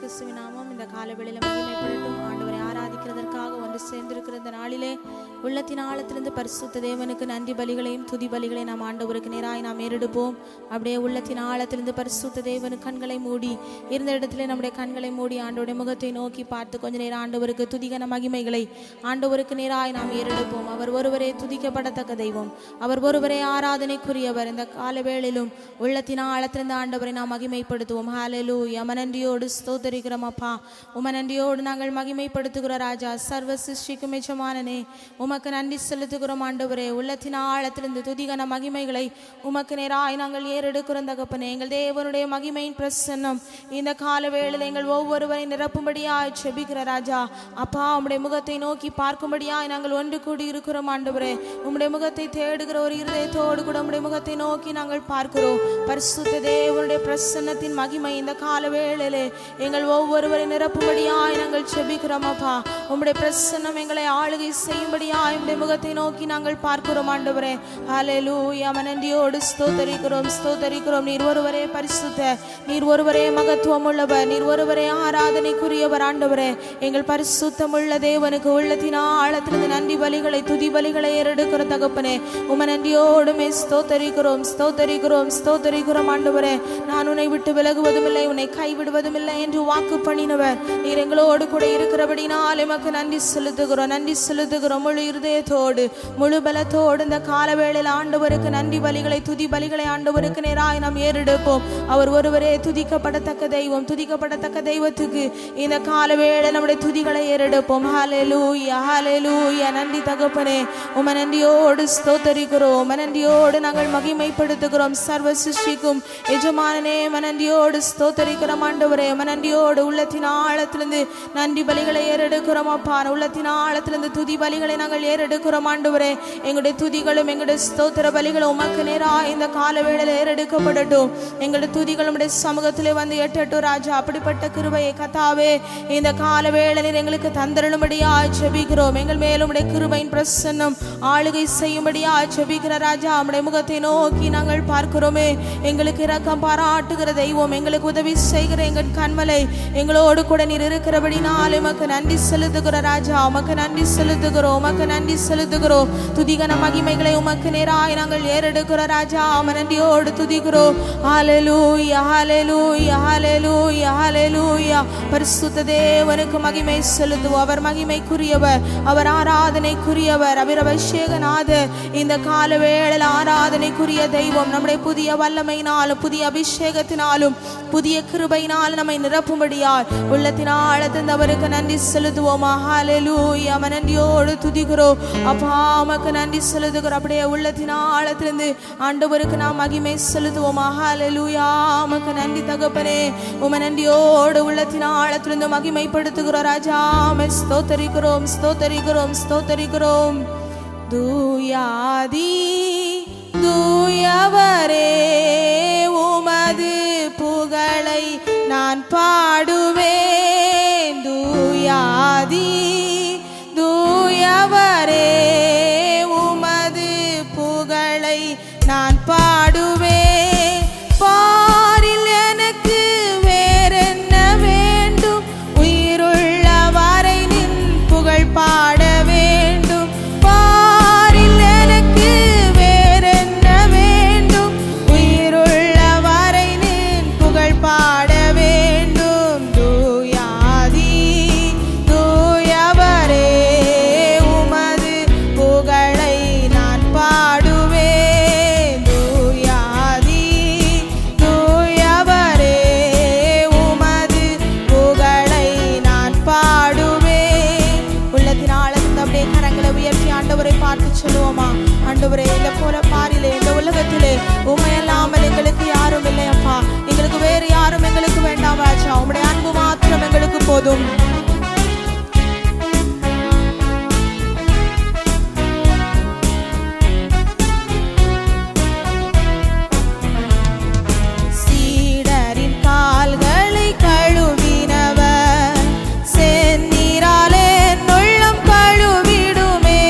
கிறிஸ்துவின் நாமம் இந்த காலவேளையில மகிமைப்படட்டும். ஆண்டவரை ஆராதிக்கிறதற்காக ஒன்று சேர்ந்திருக்கிற இந்த நாளிலே உள்ளத்தின் ஆழத்திலிருந்து பரிசுத்த தேவனுக்கு நன்றி பலிகளையும் துதி பலிகளையும் நாம் ஆண்டவருக்கு நேராய் நாம் ஏறெடுப்போம். அப்படியே உள்ளத்தின் ஆழத்திலிருந்து பரிசுத்த தேவனுக்கு கண்களை மூடி இருந்த இடத்துல நம்முடைய கண்களை மூடி ஆண்டவருடைய முகத்தை நோக்கி பார்த்து கொஞ்ச நேரம் ஆண்டவருக்கு துதிகன மகிமைகளை ஆண்டவருக்கு நேராய் நாம் ஏறெடுப்போம். அவர் ஒருவரே துதிக்கப்படத்தக்க தெய்வம், அவர் ஒருவரே ஆராதனைக்குரியவர். இந்த காலவேளையிலும் உள்ளத்தின் ஆழத்திலிருந்து ஆண்டவரை நாம் மகிமைப்படுத்துவோம். ஹல்லேலூயா. நன்றியோடு ஸ்தோத்திரிக்கிறோம் அப்பா, உம நன்றியோடு நாங்கள் மகிமைப்படுத்துகிற ராஜா, சர்வ சிருஷ்டிக்கும் எஜமானனே, உமக்கு நன்றி செலுத்துகிறோம் ஆண்டவரே. உள்ளத்தின் ஆழத்திலிருந்து துதிகன மகிமைகளை உமக்கு நேராய் நாங்கள் ஏறெடுக்கிறோம் தகப்பனே. எங்கள் தேவனுடைய மகிமையின் பிரசன்னம் இந்த கால வேளையில் எங்கள் ஒவ்வொருவரை நிரப்பும்படியாய் செபிக்கிற ராஜா அப்பா, உம்முடைய முகத்தை நோக்கி பார்க்கும்படியாய் நாங்கள் ஒன்று கூடி இருக்கிறோம் ஆண்டவரே. உம்முடைய முகத்தை தேடுகிற ஒரு இருதயத்தோடு கூட உம்முடைய முகத்தை நோக்கி நாங்கள் பார்க்கிறோம். பரிசுத்த தேவனுடைய பிரசன்னத்தின் மகிமை இந்த கால வேளையிலே எங்கள் ஒவ்வொருவரை நிரப்பும்படியாய் நாங்கள் செபிக்கிறோம் அப்பா. உம்முடைய பிரசன்னம் எங்களை ஆளுகை செய்யும்படியாய் உம்முடைய முகத்தை நோக்கி நாங்கள் பார்க்கிறோம் ஆண்டவரே. ஹல்லேலூயா. நன்றியோடு ஸ்தோத்தரிக்கிறோம் ஸ்தோத்தரிக்கிறோம். நீர் ஒருவரே பரிசுத்த, நீர் ஒருவரே மகத்துவம் உள்ளவர், நீர் ஒருவரே ஆராதனைக்குரியவர் ஆண்டவரே. எங்கள் பரிசுத்தம் உள்ள தேவனுக்கு உள்ளத்தின் ஆழத்திலிருந்து நன்றி பலிகளை துதி பலிகளை ஏறெடுக்கிற தகப்பனே, உம நன்றியோடுமே ஸ்தோத்தரிக்கிறோம் ஸ்தோத்தரிக்கிறோம் ஸ்தோத்தரிக்கிறோம் ஆண்டவரே. நான் உன்னை விட்டு விலகுவதும் இல்லை, உன்னை கைவிடுவதும் இல்லை என்று வாக்கு பண்ணினவர் நீர் எங்களோடு கூட இருக்கிறபடினால் எமக்கு நன்றி செலுத்துகிறோம் நன்றி செலுத்துகிறோம். முழு இருதயத்தோடு முழு பலத்தோடு இந்த காலவேளையில் ஆண்டவருக்கு நன்றி பலிகளை துதி பலிகளை ஆண்டவருக்கு நேராய் நாம் ஏறெடுப்போம். அவர் ஒருவரே துதிக்கப்படத்தக்க தெய்வம், துதிக்கப்படத்தக்க தெய்வத்துக்கு இந்த காலவேளை நம்முடைய துதிகளை ஏறெடுப்போம். ஹல்லேலூயா ஹல்லேலூயா. நன்றி தகப்பனே, உம நன்றியோடு ஸ்தோத்தரிக்கிறோம், உம நன்றியோடு நாங்கள் மகிமைப்படுத்துகிறோம். சர்வ சிருஷ்டிக்கும் எஜமானனே, நன்றியோடு ஸ்தோத்தரிக்கிறோம் ஆண்டவரே. நன்றியோடு உள்ளத்தின் ஆழத்திலிருந்து நன்றி பலிகளை ஏறெடுக்கிறோம் அப்பா. உள்ளத்தின் ஆழத்திலிருந்து துதி பலிகளை நாங்கள் ஏறெடுக்கிறோம் ஆண்டவரே. எங்களுடைய துதிகளும் எங்களுடைய ஸ்தோத்திர பலிகளும் உமக்கு நேராக இந்த கால வேளையில் ஏறெடுக்கப்படட்டும். எங்களுடைய துதிகள் உம்முடைய சமூகத்திலே வந்து எட்டட்டும் ராஜா. அப்படிப்பட்ட கிருபையை கர்த்தாவே இந்த கால வேளையில் எங்களுக்கு தந்தருளும்படியாய் ஜெபிக்கிறோம். எங்கள் மேலும் உம்முடைய கிருபையின் பிரசன்னம் ஆளுகை செய்யும்படியாய் ஜெபிக்கிற ராஜா, உம்முடைய முகத்தை நோக்கி நாங்கள் பார்க்கிறோமே. எங்களுக்கு இரக்கம் பாராட்டுகிற தெய்வம், எங்களுக்கு உதவி செய்கிற எங்கள் கண்மலை, எங்களோடு கூட நீர் இருக்கிறபடினால் உமக்கு நன்றி செலுத்துகிற ராஜா, உமக்கு நன்றி செலுத்துகிறோம் உமக்கு நன்றி செலுத்துகிறோம். துதிகன மகிமைகளை உமக்கு நேராய் நாங்கள் ஏறெடுக்கிற ராஜா, உம நன்றியோடு துதிக்கிறோம். ஹல்லேலூயா ஹல்லேலூயா ஹல்லேலூயா ஹல்லேலூயா. பரிசுத்த தேவனுக்கு மகிமை செலுத்துவோம். அவர் மகிமைக்குரியவர், அவர் ஆராதனைக்குரியவர், அவர் அபிஷேகநாதர். இந்த கால வேளையில் ஆராதனைக்குரிய தெய்வம் நம்முடைய புதிய வல்லமையினாலும் புதிய அபிஷேகத்தினாலும் புதிய கிருபையினால் நம்மை நிரப்பும்படியால் உள்ளத்தின் ஆழத்திலிருந்து அவருக்கு நன்றி செலுத்துவோமா. ஹல்லேலூயா. நன்றியோடு துதிக்கிறோம் அப்பா, உமக்கு நன்றி செலுத்துகிறோம். அப்படியே உள்ளத்தின் ஆழத்திலிருந்து ஆண்டவருக்கு நாம் மகிமை செலுத்துவோமா. ஹல்லேலூயா. உமக்கு நன்றி தகப்பனே, உம நன்றியோடு உள்ளத்தின் ஆழத்திலிருந்து மகிமைப்படுத்துகிறோம் ராஜா. ஸ்தோத்தரிக்கிறோம் ஸ்தோத்தரிக்கிறோம் ஸ்தோத்தரிக்கிறோம். தூயாதி தூயவரே, உமது புகழை நான் பாடுவேன். தூயாதி தூயவரே, உமது புகழை நான் பாடுவேன். பாரில் எனக்கு வேறென்ன வேண்டும், உயிருள்ள வரை நின் புகழ் பாட வேண்டும். பாரில் எனக்கு வேறென்ன வேண்டும், உயிருள்ள வரை நின் புகழ் பாட வேண்டும். தூயாதி தூயவரே, உமது புகழை நான் பாடுவேன். தூயாதி தூயவரே, உமது புகழை நான் பாடுவேன். உள்ளத்தின் ஆழத்திலிருந்து அப்படியே கரங்களை உயர்த்தி ஆண்டவரை பார்த்து சொல்லுவோமா. ஆண்டவரே, இந்த போல பாரிலே இந்த உலகத்திலே உண்மையல்லாமல் எங்களுக்கு யாரும் இல்லை அப்பா. எங்களுக்கு வேறு யாரும் எங்களுக்கு வேண்டாம் ராஜா. உம்முடைய அன்பு மாத்திரம் எங்களுக்கு போதும். சீடரின் கால்களை கழுவினவர், செந்நீராலே உள்ளம் கழுவிடுமே.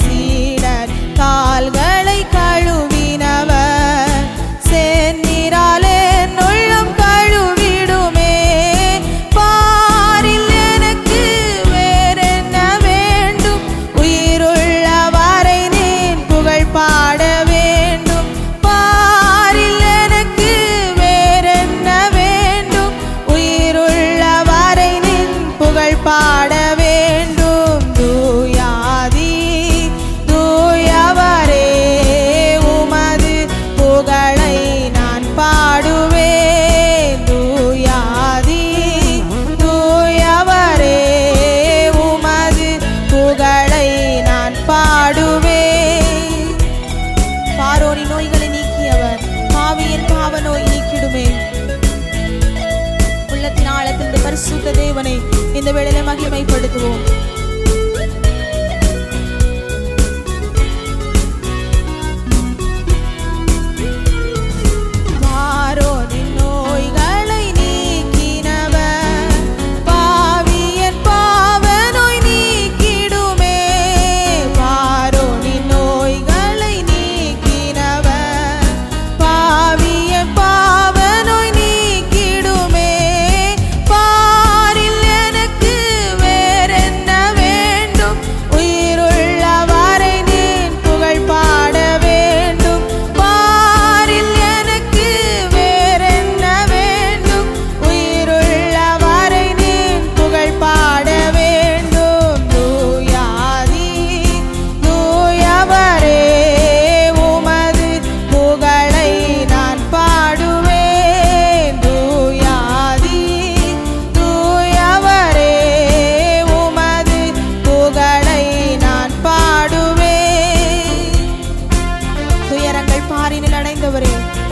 சீடர் கால்களை கழுவினவர், செந்நீராலே உள்ளம் கழுவிடுமே. பரிசுத்த தேவனை இந்த வேளையில மகிமைப்படுத்துவோம்.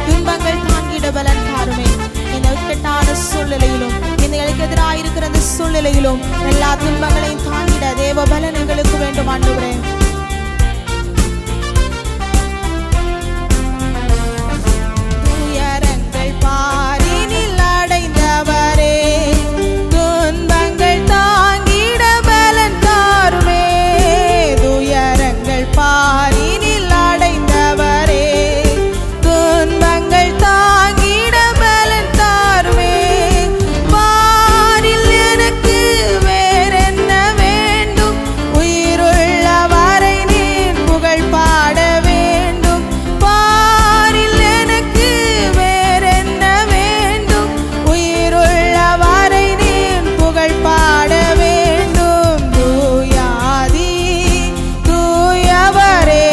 துன்பங்கள் தாங்கிட பலன் தாருமே. இந்த இக்கட்டான சூழ்நிலையிலும் எங்களுக்கு எதிராக இருக்கிற அந்த சூழ்நிலையிலும் எல்லா துன்பங்களையும் தாங்கிட தேவ பலன் எங்களுக்கு வேண்டும் ஆண்டவரே. துயரங்கள் பாரினில் அடைந்தவரே, துன்பங்கள் தாங்கிட பலன் தாருமே. துயரங்கள் பாரினில் அடைந்தவரே, துன்பங்கள் தாங்கிட பலன் தாருமே. பாரில் எனக்கு வேறென்ன வேண்டும், உயிருள்ள வரை நீர் புகழ் பாட வேண்டும். பாரில் எனக்கு வேறென்ன வேண்டும், உயிருள்ள வரை நீர் புகழ் பாட வேண்டும். தூயாதி தூயவரே,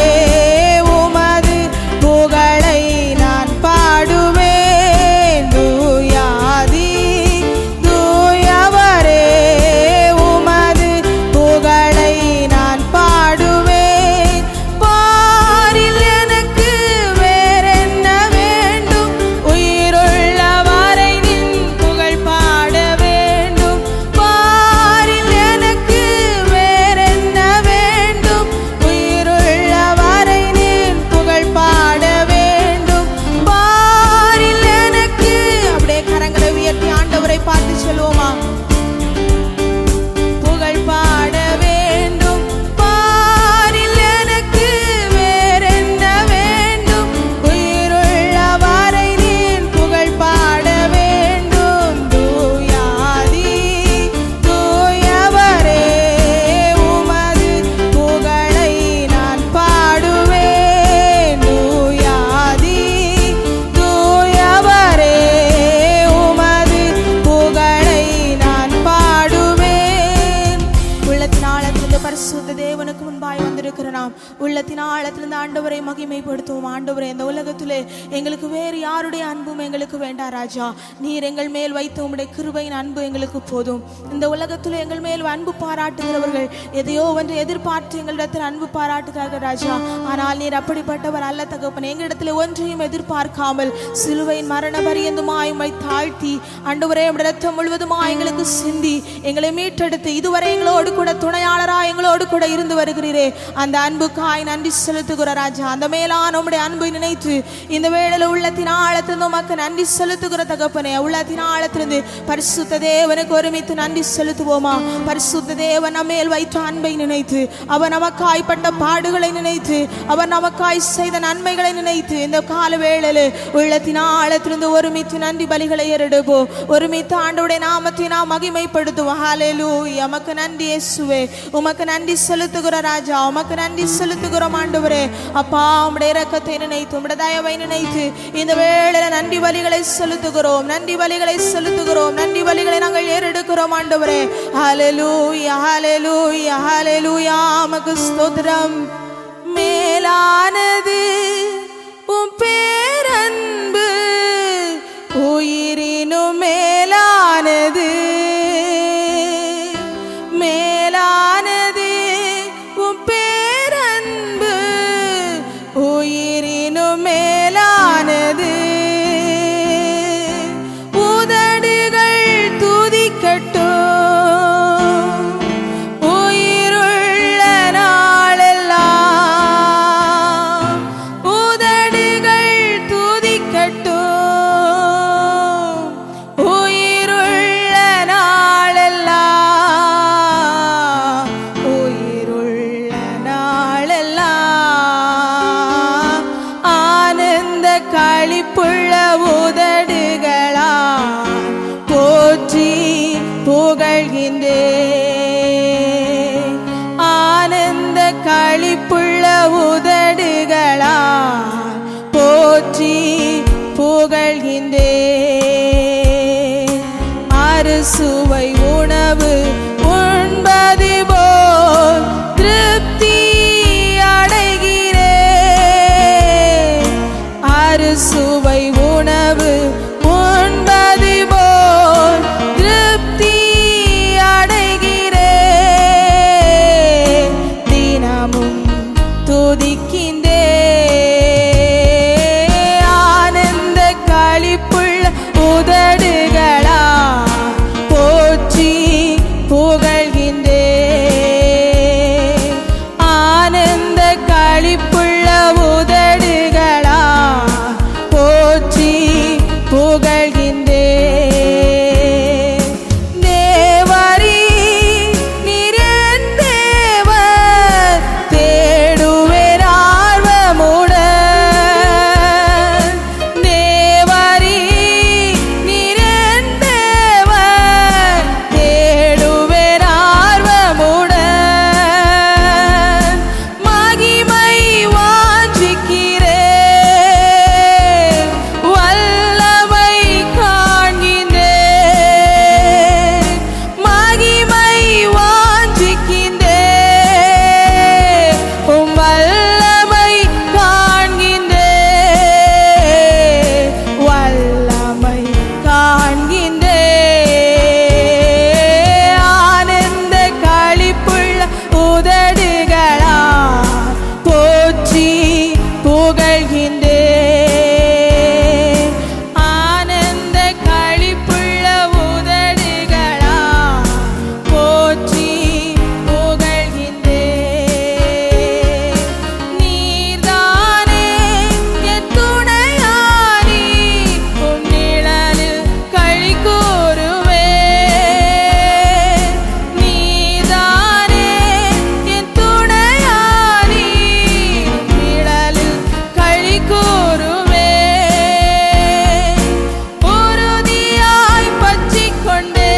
உமது புகழை நான் பாடுவேன். தூயாதி தூயவரே, உமது புகழை நான் பாடுவேன். பாரில் எனக்கு வேறென்ன வேண்டும், உயிருள்ள வரை நின் புகழ் பாட வேண்டும். பாரில் எனக்கு வேறென்ன வேண்டும், உயிருள்ள வரை நின் புகழ் பாட வேண்டும். பாரில் எனக்கு அப்படியே கரங்களை உயர்த்தி ஆண்டவரை பார்த்து சொல்லுவோமா? புகழ் பாட வேண்டும். பாரில் எனக்கு வேறென்ன வேண்டும், உயிருள்ள வரை நீர் புகழ் பாட வேண்டும். தூயாதி தூயவரே, உமது புகழை நான் பாடுவேன். தூயாதி தூயவரே, உமது புகழை நான் பாடுவேன். உள்ளத்தின் ஆழத்திலிருந்து பரிசுத்த தேவனுக்கு முன்பாய் வந்திருக்கிற நாம் உள்ளத்தின் ஆழத்திலிருந்து ஆண்டவரை மகிமைப்படுத்துவோம். ஆண்டவரே, இந்த உலகத்திலே எங்களுக்கு வேறு யாருடைய அன்பும் எங்களுக்கு வேண்டாம் ராஜா. நீர் எங்கள் மேல் வைத்த உம்முடைய கிருபையின் அன்பு எங்களுக்கு போதும். இந்த உலகத்தில் எங்கள் மேல் அன்பு பாராட்டுகிறவர்கள் எதையோ ஒன்று எதிர்பார்த்து எங்களிடத்தில் அன்பு பாராட்டுகிறார்கள் ராஜா. ஆனால் நீர் அப்படிப்பட்டவர் அல்ல தகப்பன். எங்களிடத்தில் ஒன்றையும் எதிர்பார்க்காமல் சிலுவையின் மரண பரியந்தமாய் உம்மை தாழ்த்தி ஆண்டவரே உம்முடைய இரத்தம் முழுவதுமாய் எங்களுக்கு சிந்தி எங்களை மீட்டெடுத்து இதுவரை எங்களோடு கூட துணையாளராய் எங்களோடு கூட இருந்து வருகிறீரே, அந்த அன்புக்காய் நன்றி செலுத்துகிற ராஜா. அந்த மேலான உம்முடைய அன்பை நினைத்து இந்த வேளையில உள்ளத்தின் ஆழத்திலிருந்து உமக்கு நன்றி செலுத்துகிற தகப்பனே, உள்ளத்தின் ஆழத்திலிருந்து பரிசுத்த தேவனுக்கு ஒருமித்து நன்றி செலுத்துவோமா? பரிசுத்த தேவன் நம்ம மேல் வைத்த அன்பை நினைத்து, அவர் நமக்காய் பட்ட பாடுகளை நினைத்து, அவர் நமக்காய் செய்த நன்மைகளை நினைத்து இந்த கால வேளையில உள்ளத்தின் ஆழத்திலிருந்து ஒருமித்து நன்றி பலிகளை ஏறெடுப்போம். ஒருமித்து ஆண்டவருடைய நாமத்தை நாம் மகிமைப்படுத்துவோம். ஹல்லேலூயா. உமக்கு நன்றி இயேசுவே, உமக்கு நன்றி செலுத்துகிற ராஜா, உமக்கு நன்றி செலுத்துகிறோம் ஆண்டவரே. அப்பா, உம்முடைய இரக்கத்தை நினைத்து உம்முடைய தயவை நினைத்து இந்த வேளையில நன்றி பலிகளை செலுத்துகிறோம். நன்றி பலிகளை செலுத்துகிறோம். நன்றி பலிகளை நாங்கள் ஏறெடுக்கிறோம் ஆண்டவரே. ஹல்லேலூயா, ஹல்லேலூயா, ஹல்லேலூயா. உமக்கு ஸ்தோத்திரம். மேலானது உம் பேரன்பு, உயிரினும் மேலானது. மேலானது உம் பேரன்பு, உயிரினும் மேலானது. உதடுகள் துதிக்கட்டும் களிப்புள்ள உதடுகளால் போற்றி புகழ்கின்றேன். ஆனந்த களிப்புள்ள உதடுகளால் போற்றி புகழ்கின்றேன். அறுசுவை உணவு உண்பது போல் திருப்தி அடைகிறேன். அறுசுவை உணவு உண்பது போல் திருப்தி அடைகிறேன். தினமும் துதிக்கின்றேன். ஆனந்த களிப்புள்ள உதடுகளால் போற்றி புகழ்கின்றேன். ஆனந்த களிப்புள்ள உதடுகளால் போற்றி புகழ்கின்றேன். தேவரீ நீர் என் தேவர், தேடுவேன் ஆர்வமுடன். தேவரீ நீர் என் தேவர், தேடுவேன் ஆர்வமுடன். மகிமை வாஞ்சிக்கிறேன், வல்லமை காண்கின்றேன். மகிமை வாஞ்சிக்கின்றேன், உம் வல்லமை காண்கின்றேன். வல்லமை காண்கின்றேன். ஆனந்த களிப்புள்ள உதடுகளால் போற்றி புகழ்கின்றேன். ஆனந்த களிப்புள்ள உதடுகளால் போற்றி புகழ்கின்றேன். நீர்தானே என் துணையானி, உம் நிழலில் களி கூறுவேன். நீர்தானே என் துணையானி, உம் நிழலில் களி கூறுவேன். உறுதியாய் பற்றிக்கொண்டேன்,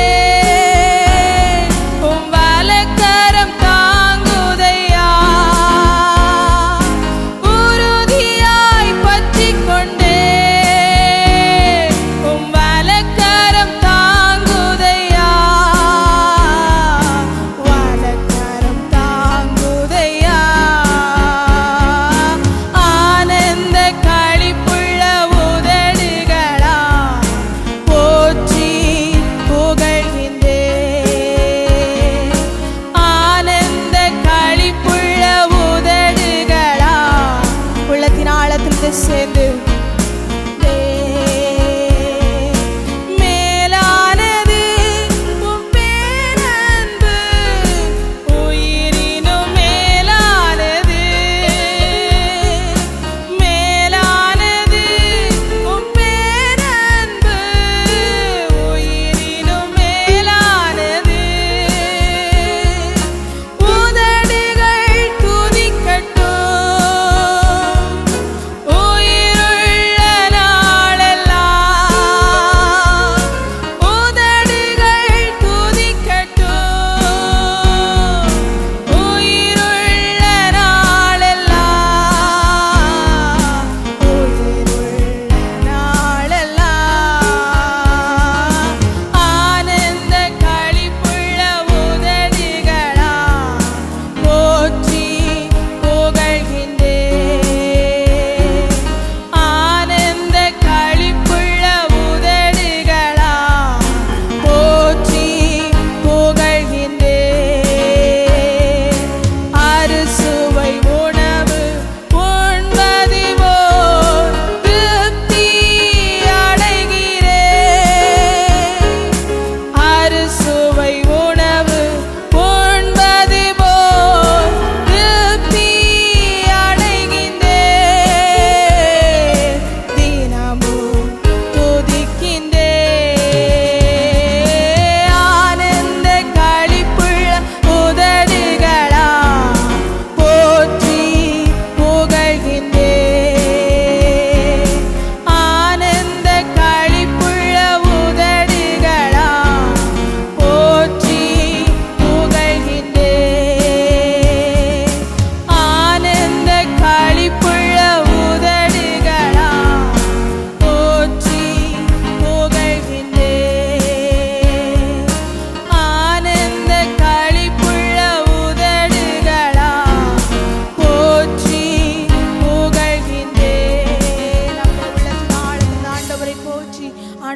உம் வலக்கரம் தாங்குதையா. உறுதியாய் பற்றிக்கொண்டேன், உம் வலக்கரம் தாங்குதையா. வலக்கரம் தாங்குதையா. ஆனந்த களிப்புள்ள உதடுகளால் போற்றி புகழ்கின்றேன். ஆனந்த களிப்புள்ள உதடுகளால் உள்ளத்தின் ஆழத்திலிருந்து சேர்ந்து மேலானது உம் பேரன்பு, உயிரினும் மேலானது. மேலானது உம் பேரன்பு, உயிரினும் மேலானது. உதடுகள் துதிக்கட்டும், உயிருள்ள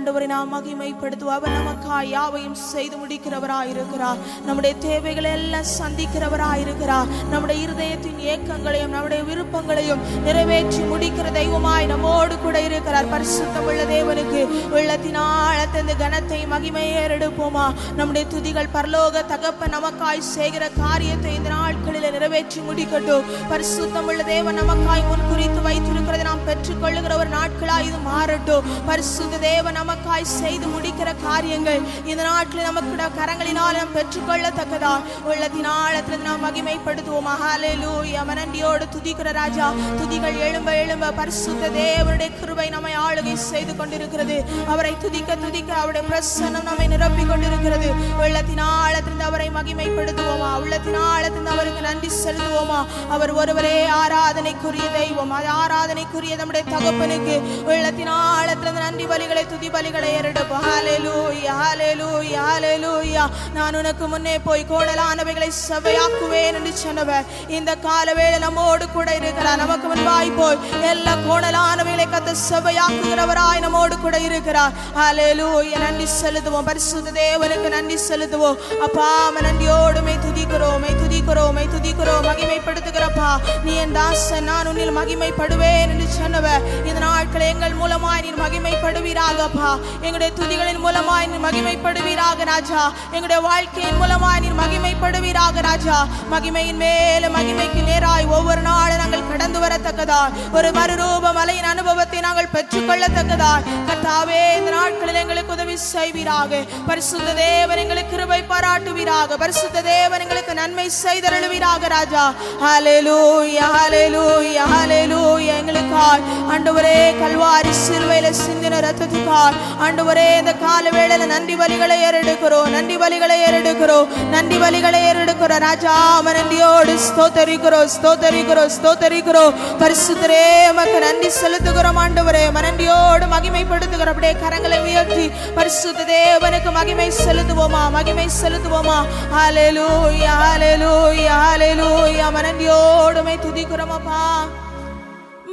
ஆண்டவரை நாம் மகிமைப்படுத்துவோம். அவர் நமக்காய் யாவையும் செய்து முடிக்கிறவராயிருக்கிறார். நம்முடைய தேவைகளை எல்லாம் சந்திக்கிறவராயிருக்கிறார். நம்முடைய இருதயத்தின் ஏக்கங்களையும் நம்முடைய விருப்பங்களையும் நிறைவேற்றி முடிக்கிற தெய்வமாய் நம்மோடு கூட இருக்கிறார். பரிசுத்தமுள்ள தேவனுக்கு உள்ளத்தின் ஆழத்தின் கனத்தை மகிமையை ஏறெடுப்போமா. நம்முடைய துதிகள் பரலோக தகப்பன் நமக்காய் செய்கிற காரியத்தை இந்த நாட்களில் நிறைவேற்றி முடிக்கட்டும். பரிசுத்தமுள்ள தேவன் நமக்காய் முன்குறித்து வைத்திருக்கிறதை நாம் பெற்றுக்கொள்ளுகிற ஒரு நாட்களாய் இது மாறட்டும். பரிசுத்த தேவன் நமக்காய் செய்து முடிக்கிற காரியங்கள் இந்த நாட்களில் நமக்கு கரங்களினால் நாம் பெற்றுக்கொள்ளத்தக்கதா உள்ளத்தின் ஆழத்தில் நாம் மகிமைப்படுத்துவோம். ஹல்லேலூயா. மனண்டியோடு துதிக்கிற ராஜா. துதிகள் எழும்ப எழும்ப பரிசுத்த தேவனுடைய கிருபை நம்மை ஆளுகை செய்து கொண்டிருக்கிறது. அவரை துதிக்க துதிக்க அவருடைய பிரசன்னம் நம்மை நிரப்பிக் கொண்டிருக்கிறது. உள்ளத்தின் ஆழத்திலிருந்து அவரை மகிமைப்படுத்துவோமா. உள்ளத்தின் ஆழத்திலிருந்து அவருக்கு நன்றி செலுத்துவோமா. அவர் ஒருவரே ஆராதனைக்குரிய தெய்வம். அது ஆராதனைக்குரிய நம்முடைய தகப்பனுக்கு உள்ளத்தின் ஆழத்திலிருந்து நன்றி பலிகளை துதி பலிகளை ஏறெடுப்போம். ஹல்லேலூயா ஹல்லேலூயா ஹல்லேலூயா. நான் உனக்கு முன்னே போய் கோணலானவைகளை செவ்வையாக்குவேன் என்று சொன்னவர் இந்த காலவேளை நம்மோடு கூட இருக்கிறார். நமக்கு முன்பாய் போய் எல்லா கோணலானவைகளை கத்த செவ்வையாக்குகிறவராய் நம்மோடு கூட இருக்கிறார். ஹல்லேலூயா. நன்றி செலுத்துவோம். பரிசுத்த தேவனுக்கு நன்றி செலுத்துவோம். அப்பா நன்றியோடு மை துதிக்கிறோம் மை துதிக்கிறோம் மை துதிக்கிறோம் மகிமைப்படுத்துகிறப்பா. நீ என் தாசன், நான் உன்னில் மகிமைப்படுவேன் என்று சொன்னவர் இந்த நாட்களை எங்கள் மூலமாய் நீர் மகிமைப்படுவீராகப்பா. எங்களுடைய துதிகளின் மூலமாய் நீர் மகிமைப்படுவீராக ராஜா. எங்களுடைய வாழ்க்கையின் மூலமாய் நீர் மகிமைப்படுவீராக ராஜா. மகிமையின் மேல மகிமைக்கு நேராய் ஒவ்வொரு நாளும் நாங்கள் கடந்து வரத்தக்கதா ஒரு மறுரூப மலையின் அனுபவத்தை நாங்கள் பெற்றுக்கொள்ளத்தக்கதா கர்த்தாவே இந்த நாட்களில் எங்களுக்கு உதவி செய்வீராக. பரிசுத்த தேவன் எங்களுக்கு கிருபை பாராட்டுவீராக. பரிசுத்த தேவன் எங்களுக்கு நன்மை செய்தருளுவீராக ராஜா. ஹல்லேலூயா ஹல்லேலூயா ஹல்லேலூயா. எங்களுக்காய் ஆண்டவரே கல்வாரி சிலுவையில சிந்தின இரத்தத்துக்காய் ஆண்டவரே இந்த கால வேளையில நன்றி பலிகளை ஏறெடுக்கிறோம். நன்றி பலிகளை ஏறெடுக்கிறோம். நன்றி பலிகளை ஏறெடுக்கிறோம் ராஜா. நன்றியோடு ஸ்தோத்தரிக்கிறோம் ஸ்தோத்தரிக்கிறோம் ஸ்தோத்தரிக்கிறோம். பரிசுத்தரே உமக்கு நன்றி செலுத்துகிறோம் ஆண்டவரே. நன்றியோடு மகிமைப்படுத்துகிறோம். அப்படியே கரங்களை உயர்த்தி பரிசுத்த தேவனுக்கு மகிமை செலுத்துவோமா மகிமை செலுத்துவோமா. ஹல்லேலூயா ஹல்லேலூயா ஹல்லேலூயா. நன்றியோடு மை துதிக்கிறோம் அப்பா.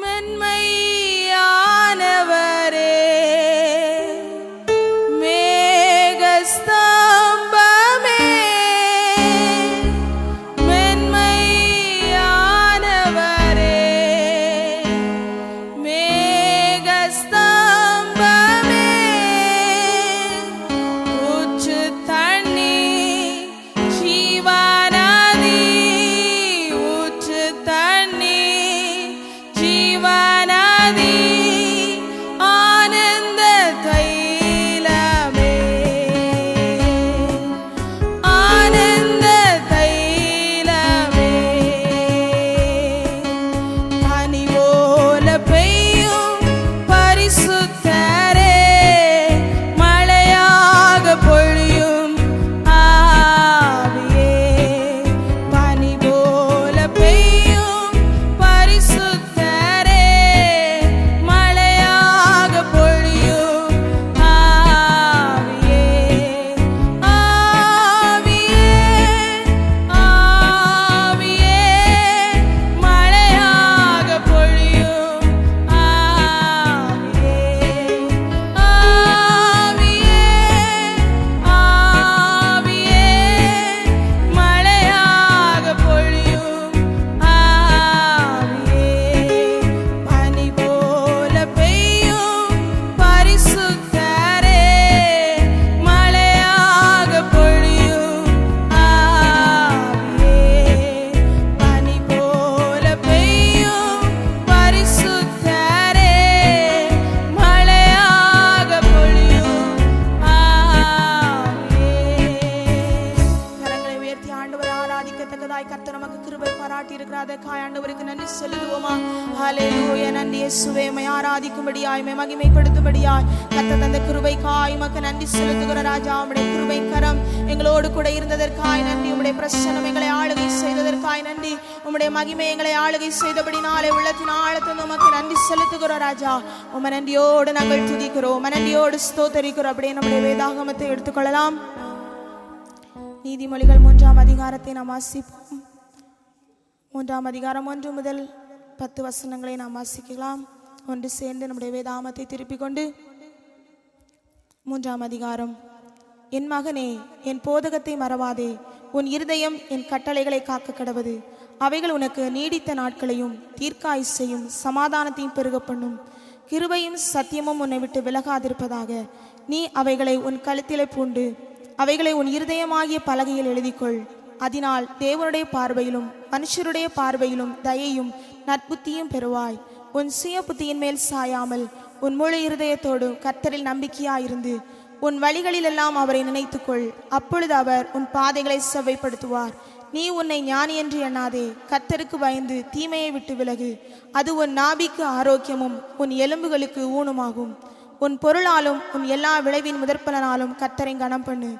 மென்மையானவரே மேகஸ்தம்பமே மென்மையானவரே மேகஸ்தம்பமே ஊற்று தண்ணி ஜீவநதி ஊற்று தண்ணி ஜீவநதி ஆனந்த தைலமே ஆனந்த தைலமே பனி போல பெய்யும் பரிசுத்தரே மழையாக பொழியும் ஆவியே பனி போல பெய்யும் பரிசுத்தரே மழையாக பொழியும் ஆவியே ஆவியே ஆவியே மழையாக பொழியும் ஆவியே ஆவியே ஆவியே மழையாக பொழியும் ஆவியே பனி போல பெய்யும் பரிசுத்தரே மழையாக பொழியும் ஆவியே பனி போல பெய்யும் பரிசுத்தரே மழையாக பொழியும் ஆவியே. கரங்களை உயர்த்தி ஆண்டவரை ஆராதிக்கத்தக்கதாய் கர்த்தர் நமக்கு கிருபை பாராட்டி இருக்கிறார். அதற்காய் ஆண்டவருக்கு நன்றி செலுத்துவோமா. ஹல்லேலூயா. நன்றி இயேசுவே. உம்மை ஆராதிக்கும்படியாய் உம்மை மகிமைப்படுத்தும்படியாய் கர்த்தர் தந்த கிருபைக்காய் உமக்கு நன்றி செலுத்துகிற ராஜா. உம்முடைய கிருபை கரம் எங்களோடு கூட இருந்ததற்காய் நன்றி. உம்முடைய பிரசன்னம் எங்களை ஆளுகை செய்ததற்காய் நன்றி. உம்முடைய மகிமை எங்களை ஆளுகை செய்தபடினாலே உள்ளத்தின் ஆழத்தில் உமக்கு நன்றி செலுத்துகிறோம் ராஜா. உம்மை நன்றியோடு நாங்கள் துதிக்கிறோம். நன்றியோடு ஸ்தோத்தரிக்கிறோம். அப்படியே நம்முடைய வேதாகமத்தை எடுத்துக்கொள்ளலாம். நீதிமொழிகள் 3ஆம் அதிகாரத்தை நாம் வாசிப்போம். 3ஆம் அதிகாரம் 1 முதல் 10 வசனங்களை நாம் வாசிக்கலாம். ஒன்று சேர்ந்து நம்முடைய வேதாகமத்தை திருப்பிக் கொண்டு மூன்றாம் அதிகாரம். என் மகனே, என் போதகத்தை மறவாதே. உன் இருதயம் என் கட்டளைகளை காக்க கடவது. அவைகள் உனக்கு நீடித்த நாட்களையும் தீர்க்காயுசையும் சமாதானத்தையும் பெருக பண்ணும். கிருபையும் சத்தியமும் உன்னை விட்டு விலகாதிருப்பதாக. நீ அவைகளை உன் கழுத்திலே பூண்டு அவைகளை உன் இருதயமாகிய பலகையில் எழுதிக்கொள். அதனால் தேவனுடைய பார்வையிலும் மனுஷருடைய பார்வையிலும் தயையும் நற்புத்தியும் பெறுவாய். உன் சுய புத்தியின் மேல் சாயாமல் உன் முழு இருதயத்தோடு கர்த்தரில் நம்பிக்கையாயிருந்து உன் வழிகளிலெல்லாம் அவரை நினைத்துக்கொள். அப்பொழுது அவர் உன் பாதைகளை செவ்வைப்படுத்துவார். நீ உன்னை ஞானி என்று எண்ணாதே. கர்த்தருக்கு பயந்து தீமையை விட்டு விலகு. அது உன் நாபிக்கு ஆரோக்கியமும் உன் எலும்புகளுக்கு ஊனுமாகும். உன் பொருளாலும் உன் எல்லா விளைவின் முதற்பலனாலும் கர்த்தரை கனம் பண்ணு.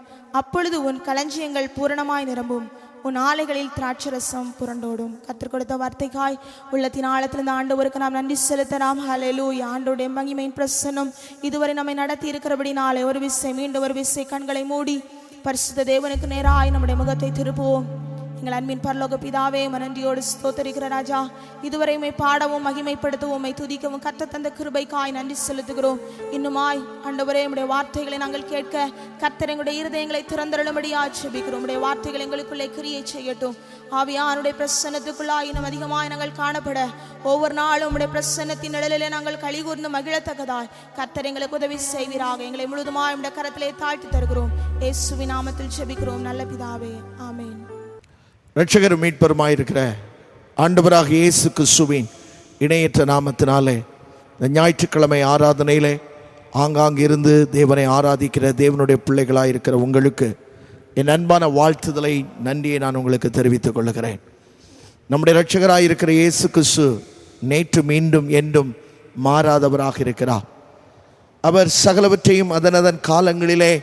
அப்பொழுது உன் களஞ்சியங்கள் பூரணமாய் நிரம்பும். உன் ஆலைகளில் திராட்சரசம் புரண்டோடும். கர்த்தர் கொடுத்த வார்த்தைக்காய் உள்ளத்தின் ஆழத்திலிருந்து ஆண்டவருக்கு நாம் நன்றி செலுத்தலாம். ஹல்லேலூயா. ஆண்டவருடைய மகிமையின் பிரசன்னம் இதுவரை நம்மை நடத்தி இருக்கிறபடினாலே ஒரு விசை மீண்டும் ஒரு விசை கண்களை மூடி பரிசுத்த தேவனுக்கு நேராய் நம்முடைய முகத்தை திருப்புவோம். எங்கள் அன்பின் பரலோக பிதாவே, நன்றியோடு ஸ்தோத்தரிக்கிற ராஜா, இதுவரை உம்மை பாடவும் மகிமைப்படுத்தவும் உம்மை துதிக்கவும் கர்த்தர் தந்த கிருபைக்காய் நன்றி செலுத்துகிறோம். இன்னுமாய் ஆண்டவரே, உம்முடைய வார்த்தைகளை நாங்கள் கேட்க கர்த்தர் எங்களுடைய இருதயங்களை திறந்தருளும்படியாய் ஜெபிக்கிறோம். உம்முடைய வார்த்தைகள் எங்களுக்குள்ளே கிரியை செய்யட்டும். ஆவியானுடைய பிரசன்னத்துக்குள்ளாய் இன்னும் அதிகமாய் நாங்கள் காணப்பட ஒவ்வொரு நாளும் உம்முடைய பிரசன்னத்தின் நிழலிலே நாங்கள் களிகூர்ந்து மகிழத்தக்கதாய் கர்த்தர் எங்களுக்கு உதவி செய்வீராக. எங்களை முழுதுமாய் உம்முடைய கரத்திலே தாழ்த்தி தருகிறோம். இயேசுவின் நாமத்தில் ஜெபிக்கிறோம் நல்ல பிதாவே, ஆமென். இரட்சகரும் மீட்பருமாயிருக்கிற ஆண்டவராக இயேசு கிறிஸ்துவின் இணையற்ற நாமத்தினாலே இந்த ஞாயிற்றுக்கிழமை ஆராதனையிலே ஆங்காங்கிருந்து தேவனை ஆராதிக்கிற தேவனுடைய பிள்ளைகளாயிருக்கிற உங்களுக்கு என் அன்பான வாழ்த்துதலை, நன்றியை நான் உங்களுக்கு தெரிவித்துக் கொள்கிறேன். நம்முடைய இரட்சகராயிருக்கிற இயேசு கிறிஸ்து நேற்று மீண்டும் என்றும் மாறாதவராக இருக்கிறார். அவர் சகலவற்றையும் அதனதன் காலங்களிலே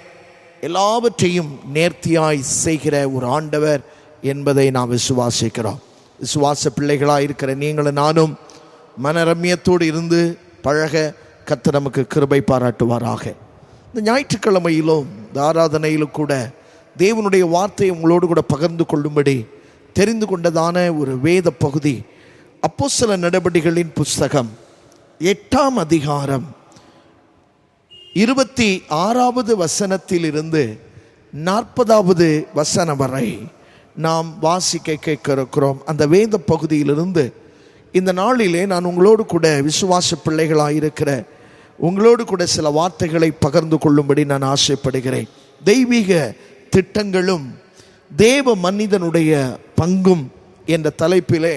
எல்லாவற்றையும் நேர்த்தியாய் செய்கிற ஒரு ஆண்டவர் என்பதை நாம் விசுவாசிக்கிறோம். விசுவாச பிள்ளைகளாக இருக்கிற நீங்களும் நானும் மனரம்யத்தோடு இருந்து பழக கர்த்தர் நமக்கு கிருபை பாராட்டுவாராக. இந்த ஞாயிற்றுக்கிழமையிலும் இந்த ஆராதனையிலும் கூட தேவனுடைய வார்த்தையை உங்களோடு கூட பகிர்ந்து கொள்ளும்படி தெரிந்து கொண்டதான ஒரு வேத பகுதி அப்போஸ்தல நடபடிகளின் புஸ்தகம் 8ஆம் அதிகாரம் 26வது வசனத்திலிருந்து 40வது வசனம் வரை நாம் வாசிக்க கேட்க இருக்கிறோம். அந்த வேத பகுதியிலிருந்து இந்த நாளிலே நான் உங்களோடு கூட விசுவாச பிள்ளைகளாக இருக்கிற உங்களோடு கூட சில வார்த்தைகளை பகிர்ந்து கொள்ளும்படி நான் ஆசைப்படுகிறேன். தெய்வீக திட்டங்களும் தேவ மனிதனுடைய பங்கும் என்ற தலைப்பிலே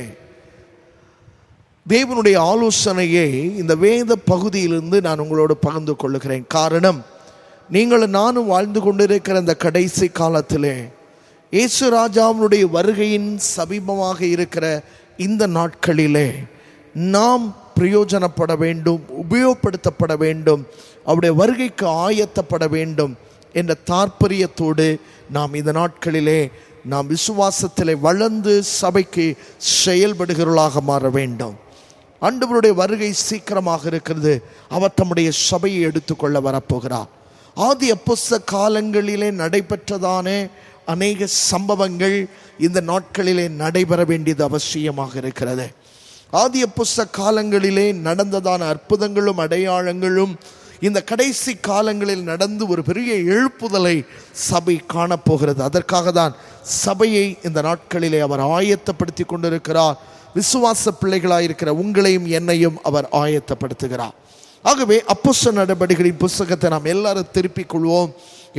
தேவனுடைய ஆலோசனையை இந்த வேத பகுதியிலிருந்து நான் உங்களோடு பகிர்ந்து கொள்ளுகிறேன். காரணம், நீங்களும் நானும் வாழ்ந்து கொண்டிருக்கிற இந்த கடைசி காலத்திலே இயேசு ராஜாவுடைய வருகையின் சமீபமாக இருக்கிற இந்த நாட்களிலே நாம் பிரயோஜனப்பட வேண்டும், உபயோகப்படுத்தப்பட வேண்டும், அவருடைய வருகைக்கு ஆயத்தப்பட வேண்டும் என்ற தாற்பரியத்தோடு நாம் இந்த நாட்களிலே நாம் விசுவாசத்திலே வளர்ந்து சபைக்கு செயல்படுகிறவர்களாக மாற வேண்டும். ஆண்டவருடைய வருகை சீக்கிரமாக இருக்கிறது. அவர் தம்முடைய சபையை எடுத்துக்கொள்ள வரப்போகிறார். ஆதி அப்போஸ்தல காலங்களிலே நடைபெற்றதான அநேக சம்பவங்கள் இந்த நாட்களிலே நடைபெற வேண்டியது அவசியமாக இருக்கிறது. ஆதி அப்போஸ்தல காலங்களிலே நடந்ததான அற்புதங்களும் அடையாளங்களும் இந்த கடைசி காலங்களில் நடந்து ஒரு பெரிய எழுப்புதலை சபை காணப்போகிறது. அதற்காக தான் சபையை இந்த நாட்களிலே அவர் ஆயத்தப்படுத்தி கொண்டிருக்கிறார். விசுவாச பிள்ளைகளாயிருக்கிற உங்களையும் என்னையும் அவர் ஆயத்தப்படுத்துகிறார். ஆகவே அப்போஸ்தல நடபடிகளின் புஸ்தகத்தை நாம் எல்லாரும் திருப்பிக் கொள்வோம்.